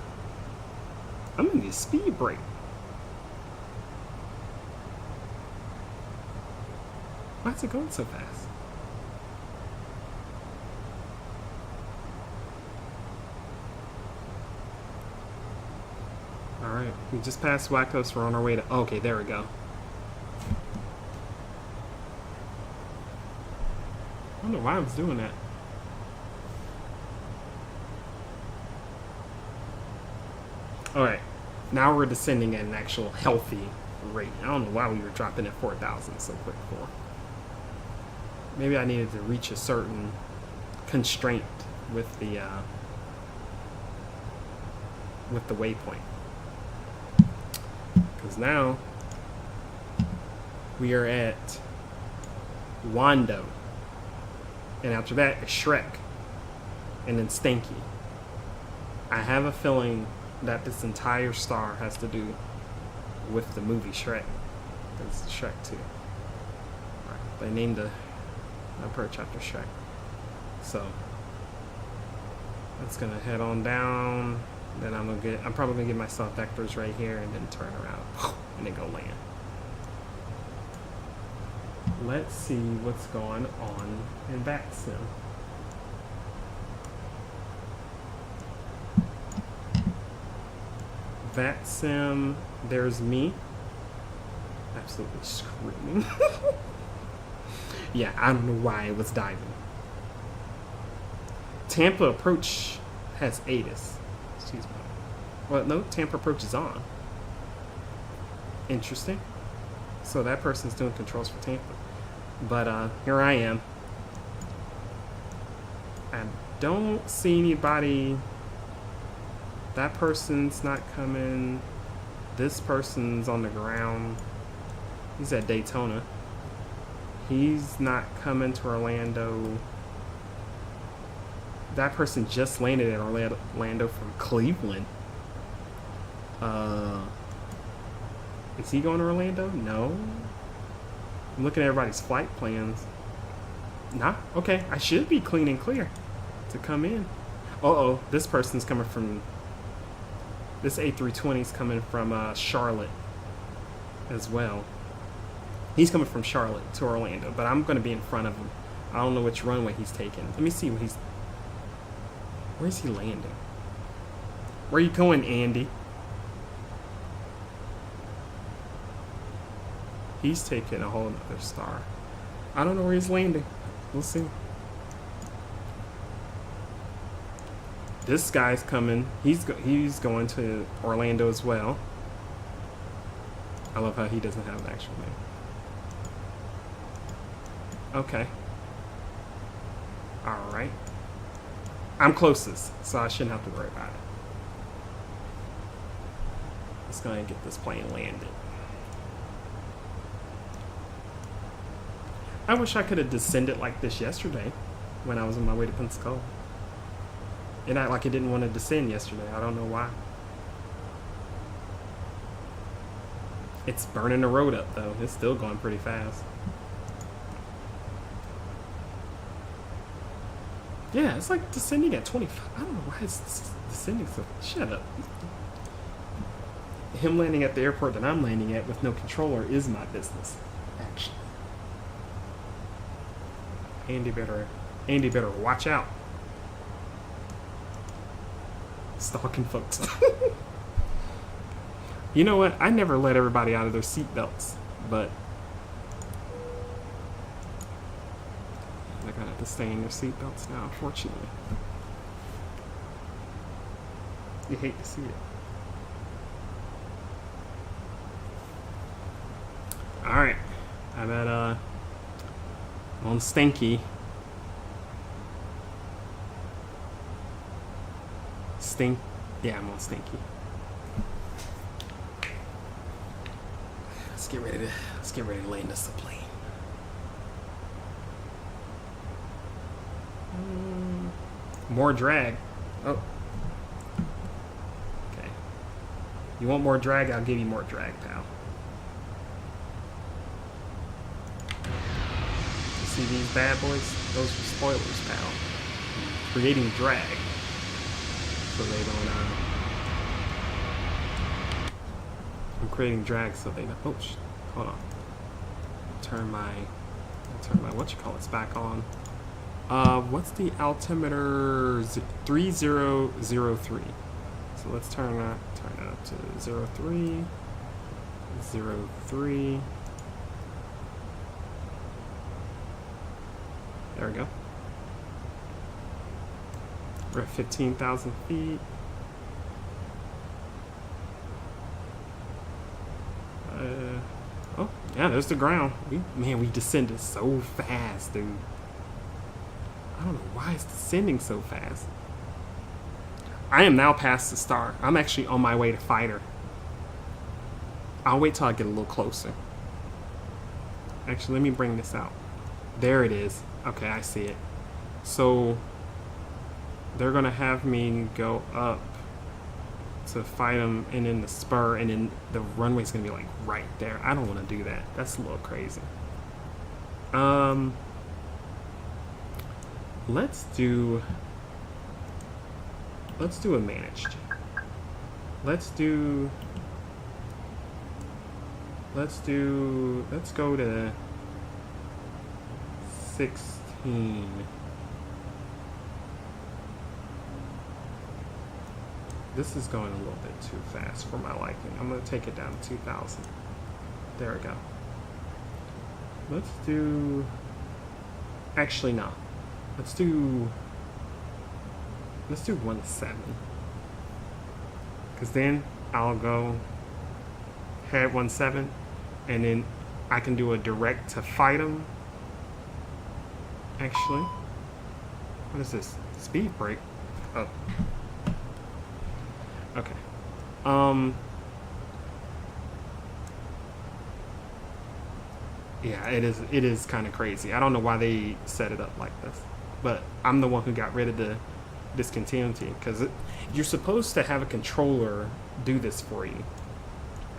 speed brake. Why is it going so fast? Alright, we just passed Wackos. We're on our way to... Okay, there we go. I don't know why I was doing that. Alright, now we're descending at an actual healthy rate. I don't know why we were dropping at 4,000 so quick for. Maybe I needed to reach a certain constraint with the waypoint. Because now we are at Wando, and after that is Shrek, and then Stanky. I have a feeling that this entire star has to do with the movie Shrek. It's Shrek 2. Right. They named the approach after Shrek. So that's gonna head on down. Then I'm probably gonna give myself vectors right here and then turn around and then go land. Let's see what's going on in VATSIM. VATSIM, there's me. Absolutely screaming. Yeah, I don't know why it was diving. Tampa approach has ATIS. Excuse me. Well, no, Tampa approach is on. Interesting. So that person's doing controls for Tampa. But here I am. I don't see anybody. That person's not coming. This person's on the ground. He's at Daytona. He's not coming to Orlando. That person just landed in Orlando from Cleveland. Is he going to Orlando? No. I'm looking at everybody's flight plans. Nah, okay. I should be clean and clear to come in. Uh-oh, this person's coming from... This A320 is coming from Charlotte as well. He's coming from Charlotte to Orlando, but I'm going to be in front of him. I don't know which runway he's taking. Let me see what he's... Where's he landing? Where you going, Andy? He's taking a whole nother star. I don't know where he's landing. We'll see. This guy's coming. He's going to Orlando as well. I love how he doesn't have an actual name. Okay. Alright. I'm closest, so I shouldn't have to worry about it. Let's go ahead and get this plane landed. I wish I could have descended like this yesterday when I was on my way to Pensacola. It acted like it didn't want to descend yesterday. I don't know why. It's burning the road up though. It's still going pretty fast. Yeah, it's like descending at 25. I don't know why it's descending so... Shut up. Him landing at the airport that I'm landing at with no controller is my business, actually. Andy better Andy better watch out. Stalking folks. You know what? I never let everybody out of their seatbelts, but they're gonna have to stay in their seatbelts now, unfortunately. You hate to see it. Alright. I'm at on Stanky. Yeah, I'm on Stinky. Let's get ready to land this plane. More drag. Oh. Okay. You want more drag? I'll give you more drag, pal. You see these bad boys? Those are spoilers, pal. Creating drag. So they don't, I'm creating drag so they don't, oh, hold on. Turn my whatchamacallits back on. What's the altimeter? 3003. So let's turn that up to 03. 03. There we go. We're at 15,000 feet. Oh, yeah, there's the ground. We descended so fast, dude. I don't know why it's descending so fast. I am now past the star. I'm actually on my way to fighter. I'll wait till I get a little closer. Actually, let me bring this out. There it is. Okay, I see it. So they're gonna have me go up to fight them, and then the spur, and then the runway's gonna be like right there. I don't want to do that. That's a little crazy. Let's do a managed. Let's go to 16. This is going a little bit too fast for my liking. I'm going to take it down to 2,000. There we go. Let's do... Actually, no. Let's do 1.7. Because then I'll go head 1.7, and then I can do a direct to fight them. Actually, what is this? Speed brake? Oh. Okay. Yeah, it is kind of crazy. I don't know why they set it up like this, but I'm the one who got rid of the discontinuity, because you're supposed to have a controller do this for you.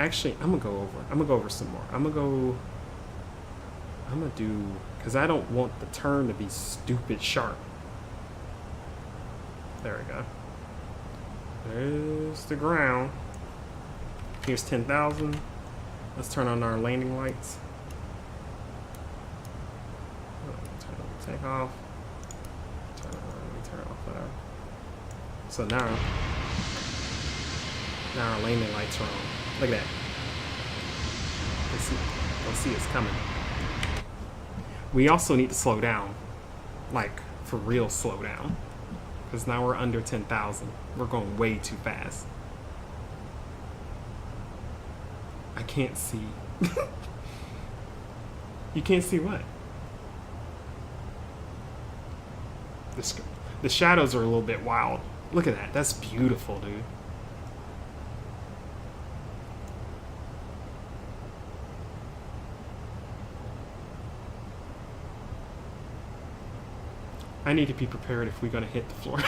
Actually, I'm gonna go over some more. I'm gonna do, because I don't want the turn to be stupid sharp. There we go. There's the ground. Here's 10,000. Let's turn on our landing lights. Turn on the takeoff. Turn off whatever. So now our landing lights are on. Look at that. Let's see it's coming. We also need to slow down. Like, for real slow down. Because now we're under 10,000. We're going way too fast. I can't see. You can't see what? The shadows are a little bit wild. Look at that. That's beautiful, dude. I need to be prepared if we're gonna hit the floor.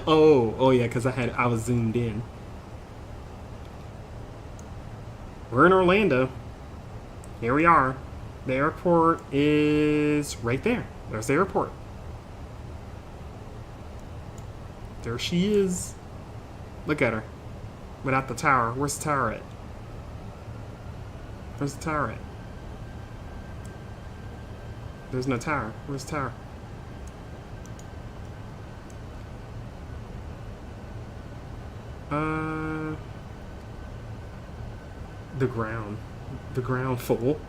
oh yeah, because I was zoomed in. We're in Orlando. Here we are. The airport is right there. There's the airport. There she is. Look at her. Without the tower. Where's the tower at? Where's the tower at? There's no tower. Where's the tower? The ground. The ground full.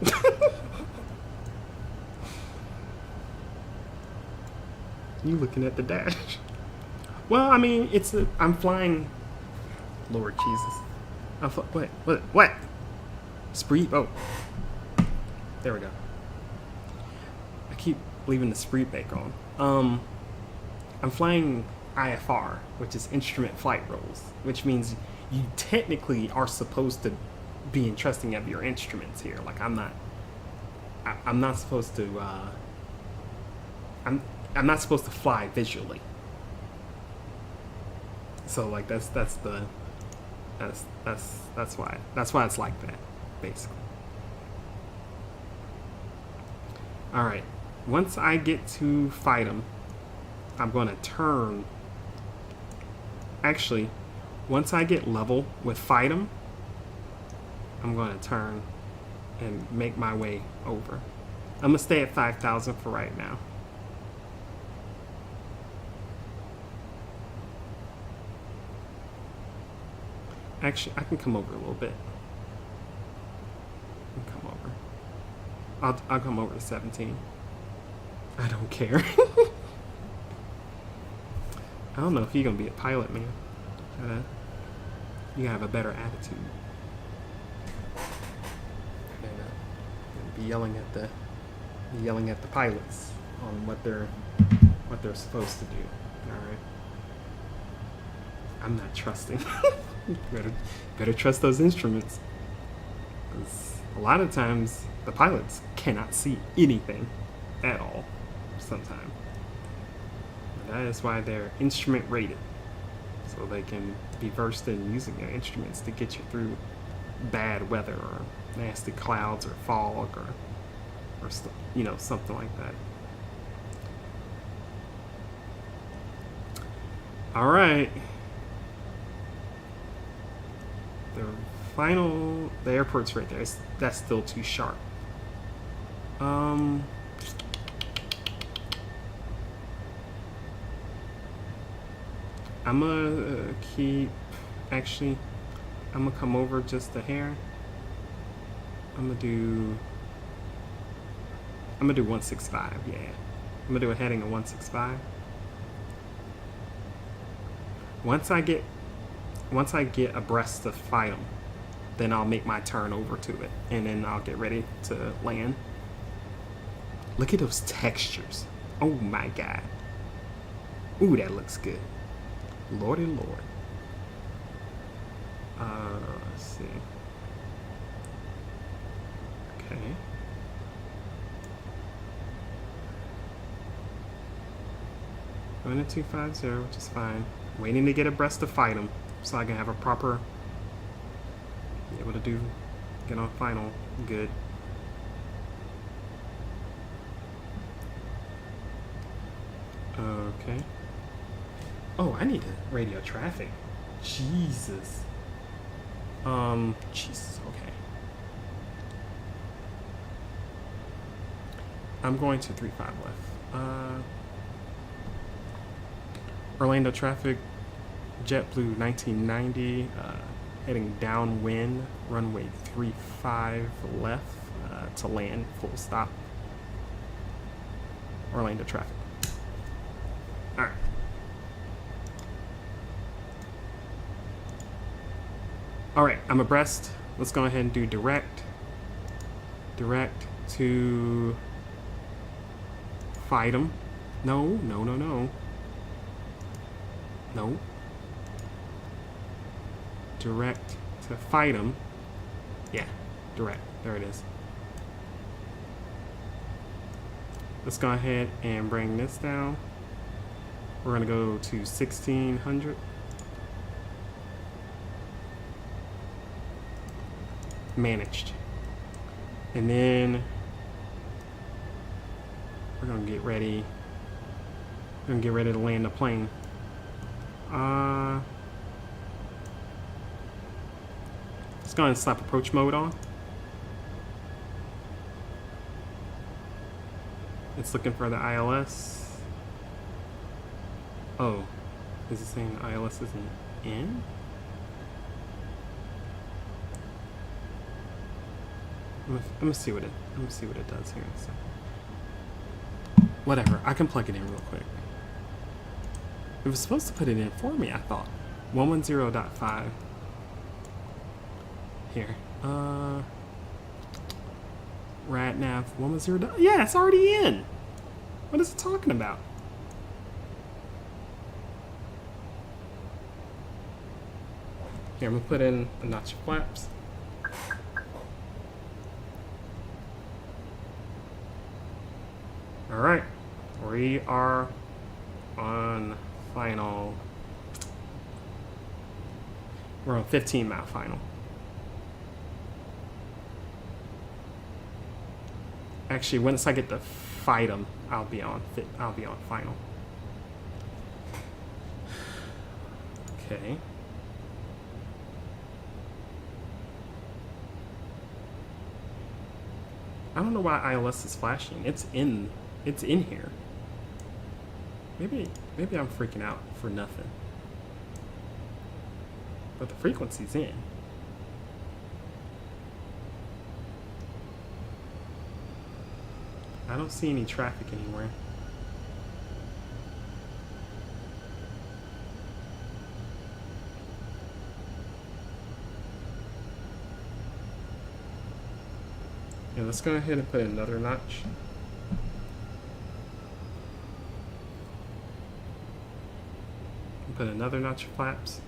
You looking at the dash? Well, I mean, I'm flying. Lord Jesus. What? Spree? Oh. There we go. I keep leaving the spree back on. I'm flying IFR, which is instrument flight rules, which means you technically are supposed to be entrusting of your instruments here. Like I'm not supposed to. I'm not supposed to fly visually. So like that's why it's like that, basically. All right. Once I get to fight them, I'm going to turn. Actually, once I get level with fight them, I'm going to turn and make my way over. I'm going to stay at 5,000 for right now. Actually, I can come over a little bit. Come over. I'll come over to 17. I don't care. I don't know if you're gonna be a pilot, man. You gotta have a better attitude. And be yelling at the pilots on what they're supposed to do. All right. I'm not trusting. better trust those instruments. 'Cause a lot of times the pilots cannot see anything at all. Sometimes. That is why they're instrument rated, so they can be versed in using their instruments to get you through bad weather or nasty clouds or fog or something like that. All right. The airport's right there. That's still too sharp. I'm gonna I'm gonna come over just a hair. I'm gonna do 165, yeah. I'm gonna do a heading of 165. Once I get abreast to fight them, then I'll make my turn over to it, and then I'll get ready to land. Look at those textures. Oh my God. Ooh, that looks good. Lordy Lord. Let's see. Okay. Going to 250, which is fine. Waiting to get abreast to fight them, so I can have a proper, be able to get on final good. Okay. Oh, I need to radio traffic. Jesus. Jesus, okay. I'm going to 35 left. Orlando traffic, JetBlue 1990, heading downwind, runway 35 left to land, full stop. Orlando traffic. All right. All right, I'm abreast. Let's go ahead and do direct to fight them. No. Direct to fight them. Yeah, direct. There it is. Let's go ahead and bring this down. We're gonna go to 1600. Managed. And then we're gonna get ready. We're gonna get ready to land the plane. Let's go ahead and slap approach mode on. It's looking for the ILS. Oh, is it saying the ILS isn't in? I'm gonna see what it does here. So, whatever. I can plug it in real quick. It was supposed to put it in for me, I thought. 110.5. Here. RadNav 110. Yeah, it's already in. What is it talking about? Here, I'm gonna put in a notch of flaps. All right, we are on final. We're on 15-mile final. Actually, once I get to fight them, I'll be on final. Okay. I don't know why ILS is flashing. It's in here. Maybe I'm freaking out for nothing. But the frequency's in. I don't see any traffic anywhere. Yeah, let's go ahead and put another notch. Put another notch of flaps.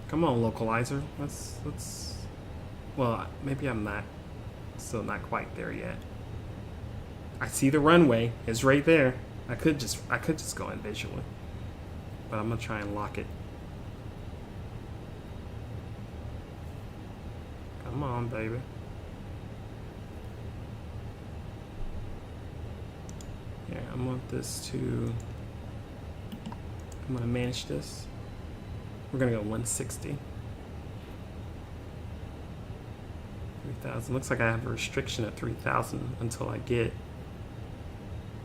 Come on, localizer. Let's. Well, maybe I'm not. Still not quite there yet. I see the runway. It's right there. I could just go in visually, but I'm gonna try and lock it. Come on, baby. Yeah, I want this to. I'm gonna manage this. We're gonna go 160. 3,000. Looks like I have a restriction at 3,000 until I get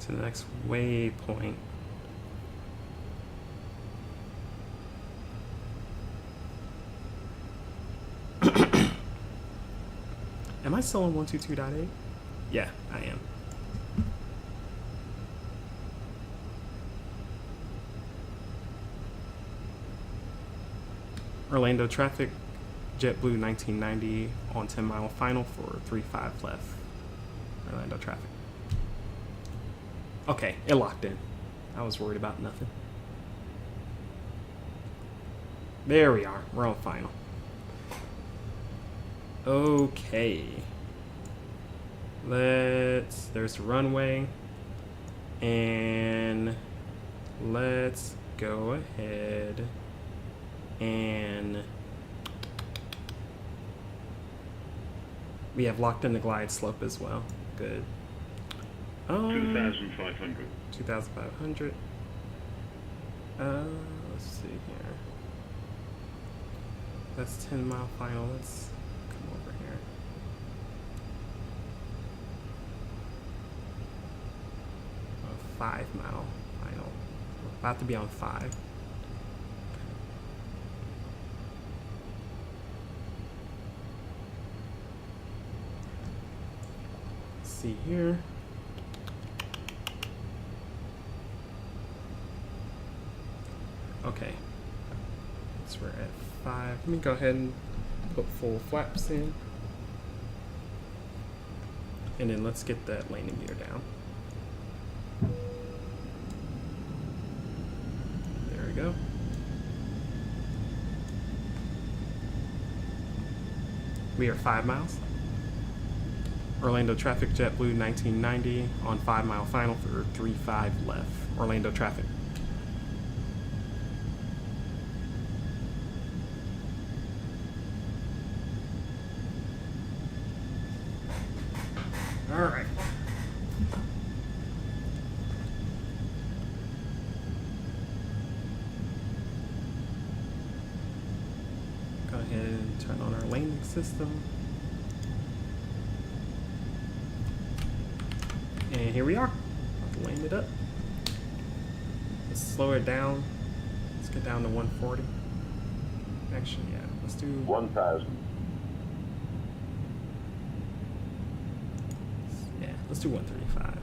to the next waypoint. Am I still on 122.8? Yeah, I am. Orlando traffic, JetBlue 1990 on 10-mile final for 3.5 left. Orlando traffic. Okay, it locked in. I was worried about nothing. There we are. We're on final. Okay. There's the runway. And let's go ahead and we have locked in the glide slope as well. Good. 2,500. 2,500. Let's see here. That's 10-mile final. Let's come over here. A 5-mile final. We're about to be on 5. See here. Okay, so we're at 5. Let me go ahead and put full flaps in, and then let's get that landing gear down. There we go. We are 5 miles. Orlando traffic, JetBlue 1990 on 5-mile final for 3.5 left. Orlando traffic. All right. Go ahead and turn on our landing system. And here we are. About to land it up. Let's slow it down. Let's get down to 140. Actually, yeah. Let's do 1,000. Yeah, let's do 135.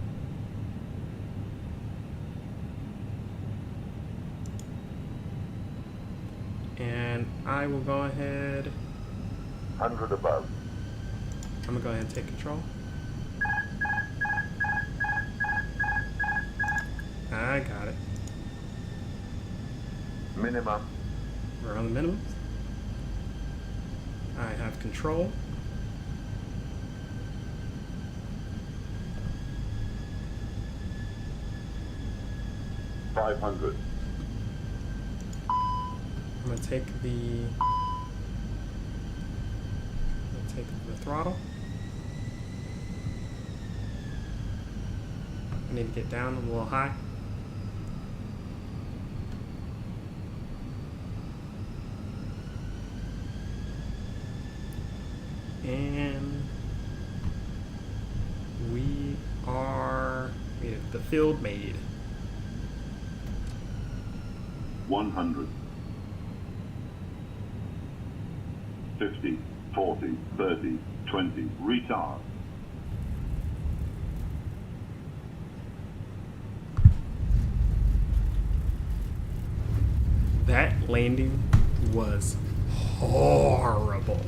And I will go ahead. 100 above. I'm gonna go ahead and take control. I got it. Minimum. We're on the minimums. I have control. $500. I'm gonna take the throttle. I need to get down a little high. And we have the field made. 100. 50, 40, 30, 20. Retard. That landing was horrible.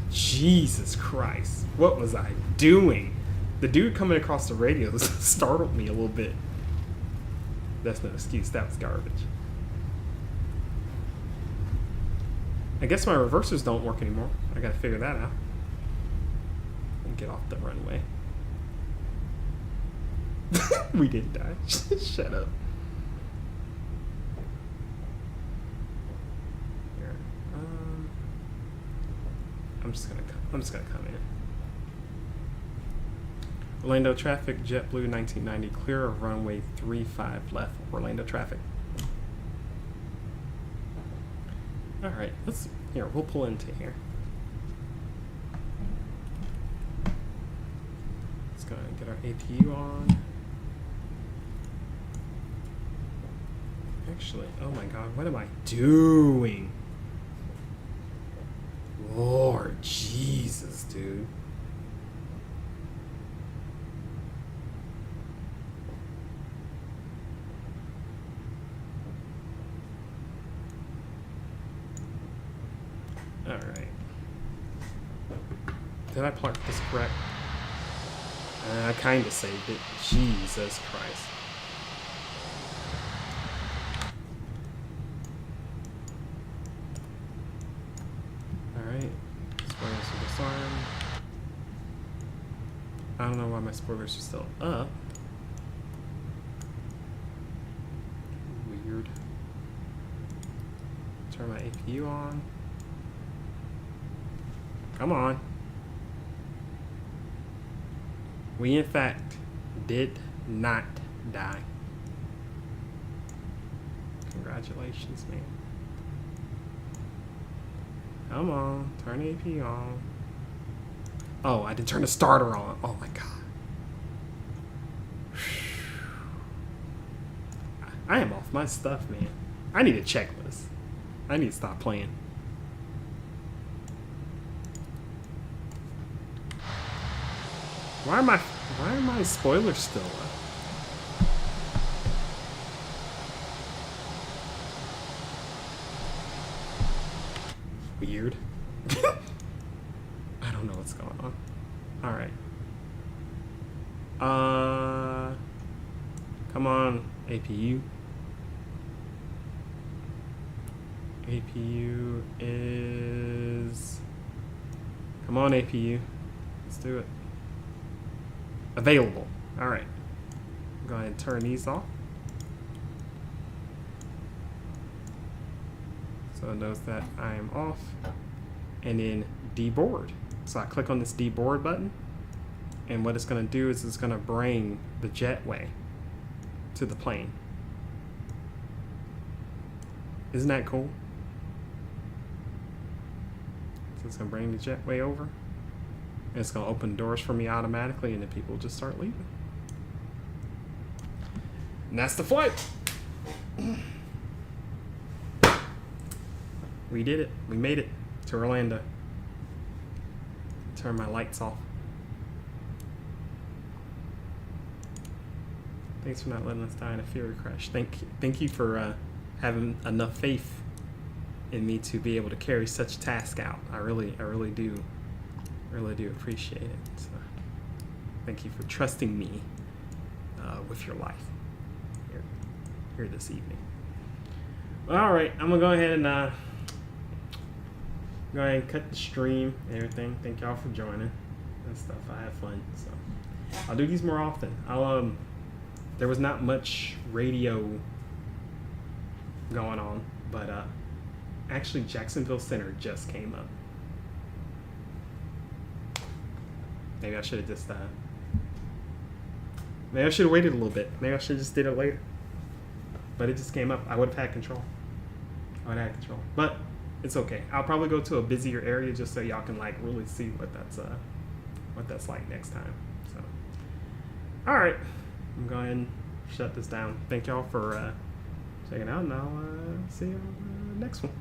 Jesus Christ. What was I doing? The dude coming across the radio startled me a little bit. That's no excuse. That was garbage. I guess my reversers don't work anymore. I gotta figure that out. And get off the runway. We didn't die. Shut up. Here. I'm just gonna come in. Orlando traffic, JetBlue 1990, clear of runway 35 left. Orlando traffic. All right, we'll pull into here. Let's go and get our APU on. Actually, oh my God, what am I doing? Lord Jesus, dude. All right. Did I park this correct? I kind of saved it. Jesus Christ. Alright. Spoilers are disarmed. I don't know why my spoilers are still up. Weird. Turn my APU on. Come on. We, in fact, did not die. Congratulations, man. Come on, turn AP on. Oh, I didn't turn the starter on. Oh my God. I am off my stuff, man. I need a checklist. I need to stop playing. Why are my spoilers still up? Weird. I don't know what's going on. All right. Come on, APU. APU is... Come on, APU. Let's do it. Available. All right. Go ahead and turn these off. So it knows that I am off. And then deboard. So I click on this deboard button. And what it's going to do is it's going to bring the jetway to the plane. Isn't that cool? So it's gonna bring the jetway over. And it's gonna open doors for me automatically, and then people just start leaving. And that's the flight. We did it. We made it to Orlando. Turn my lights off. Thanks for not letting us die in a Fury crash. Thank you for having enough faith in me to be able to carry such a task out. I really do appreciate it. So, thank you for trusting me with your life here this evening. All right, I'm gonna go ahead and cut the stream and everything. Thank y'all for joining and stuff. I had fun, so I'll do these more often. There was not much radio going on, but actually Jacksonville Center just came up. Maybe I should have just maybe I should have waited a little bit. Maybe I should have just did it later. But it just came up. I would have had control. But it's okay. I'll probably go to a busier area just so y'all can like really see what that's like next time. So, all right, I'm going to shut this down. Thank y'all for checking out, and I'll see you on the next one.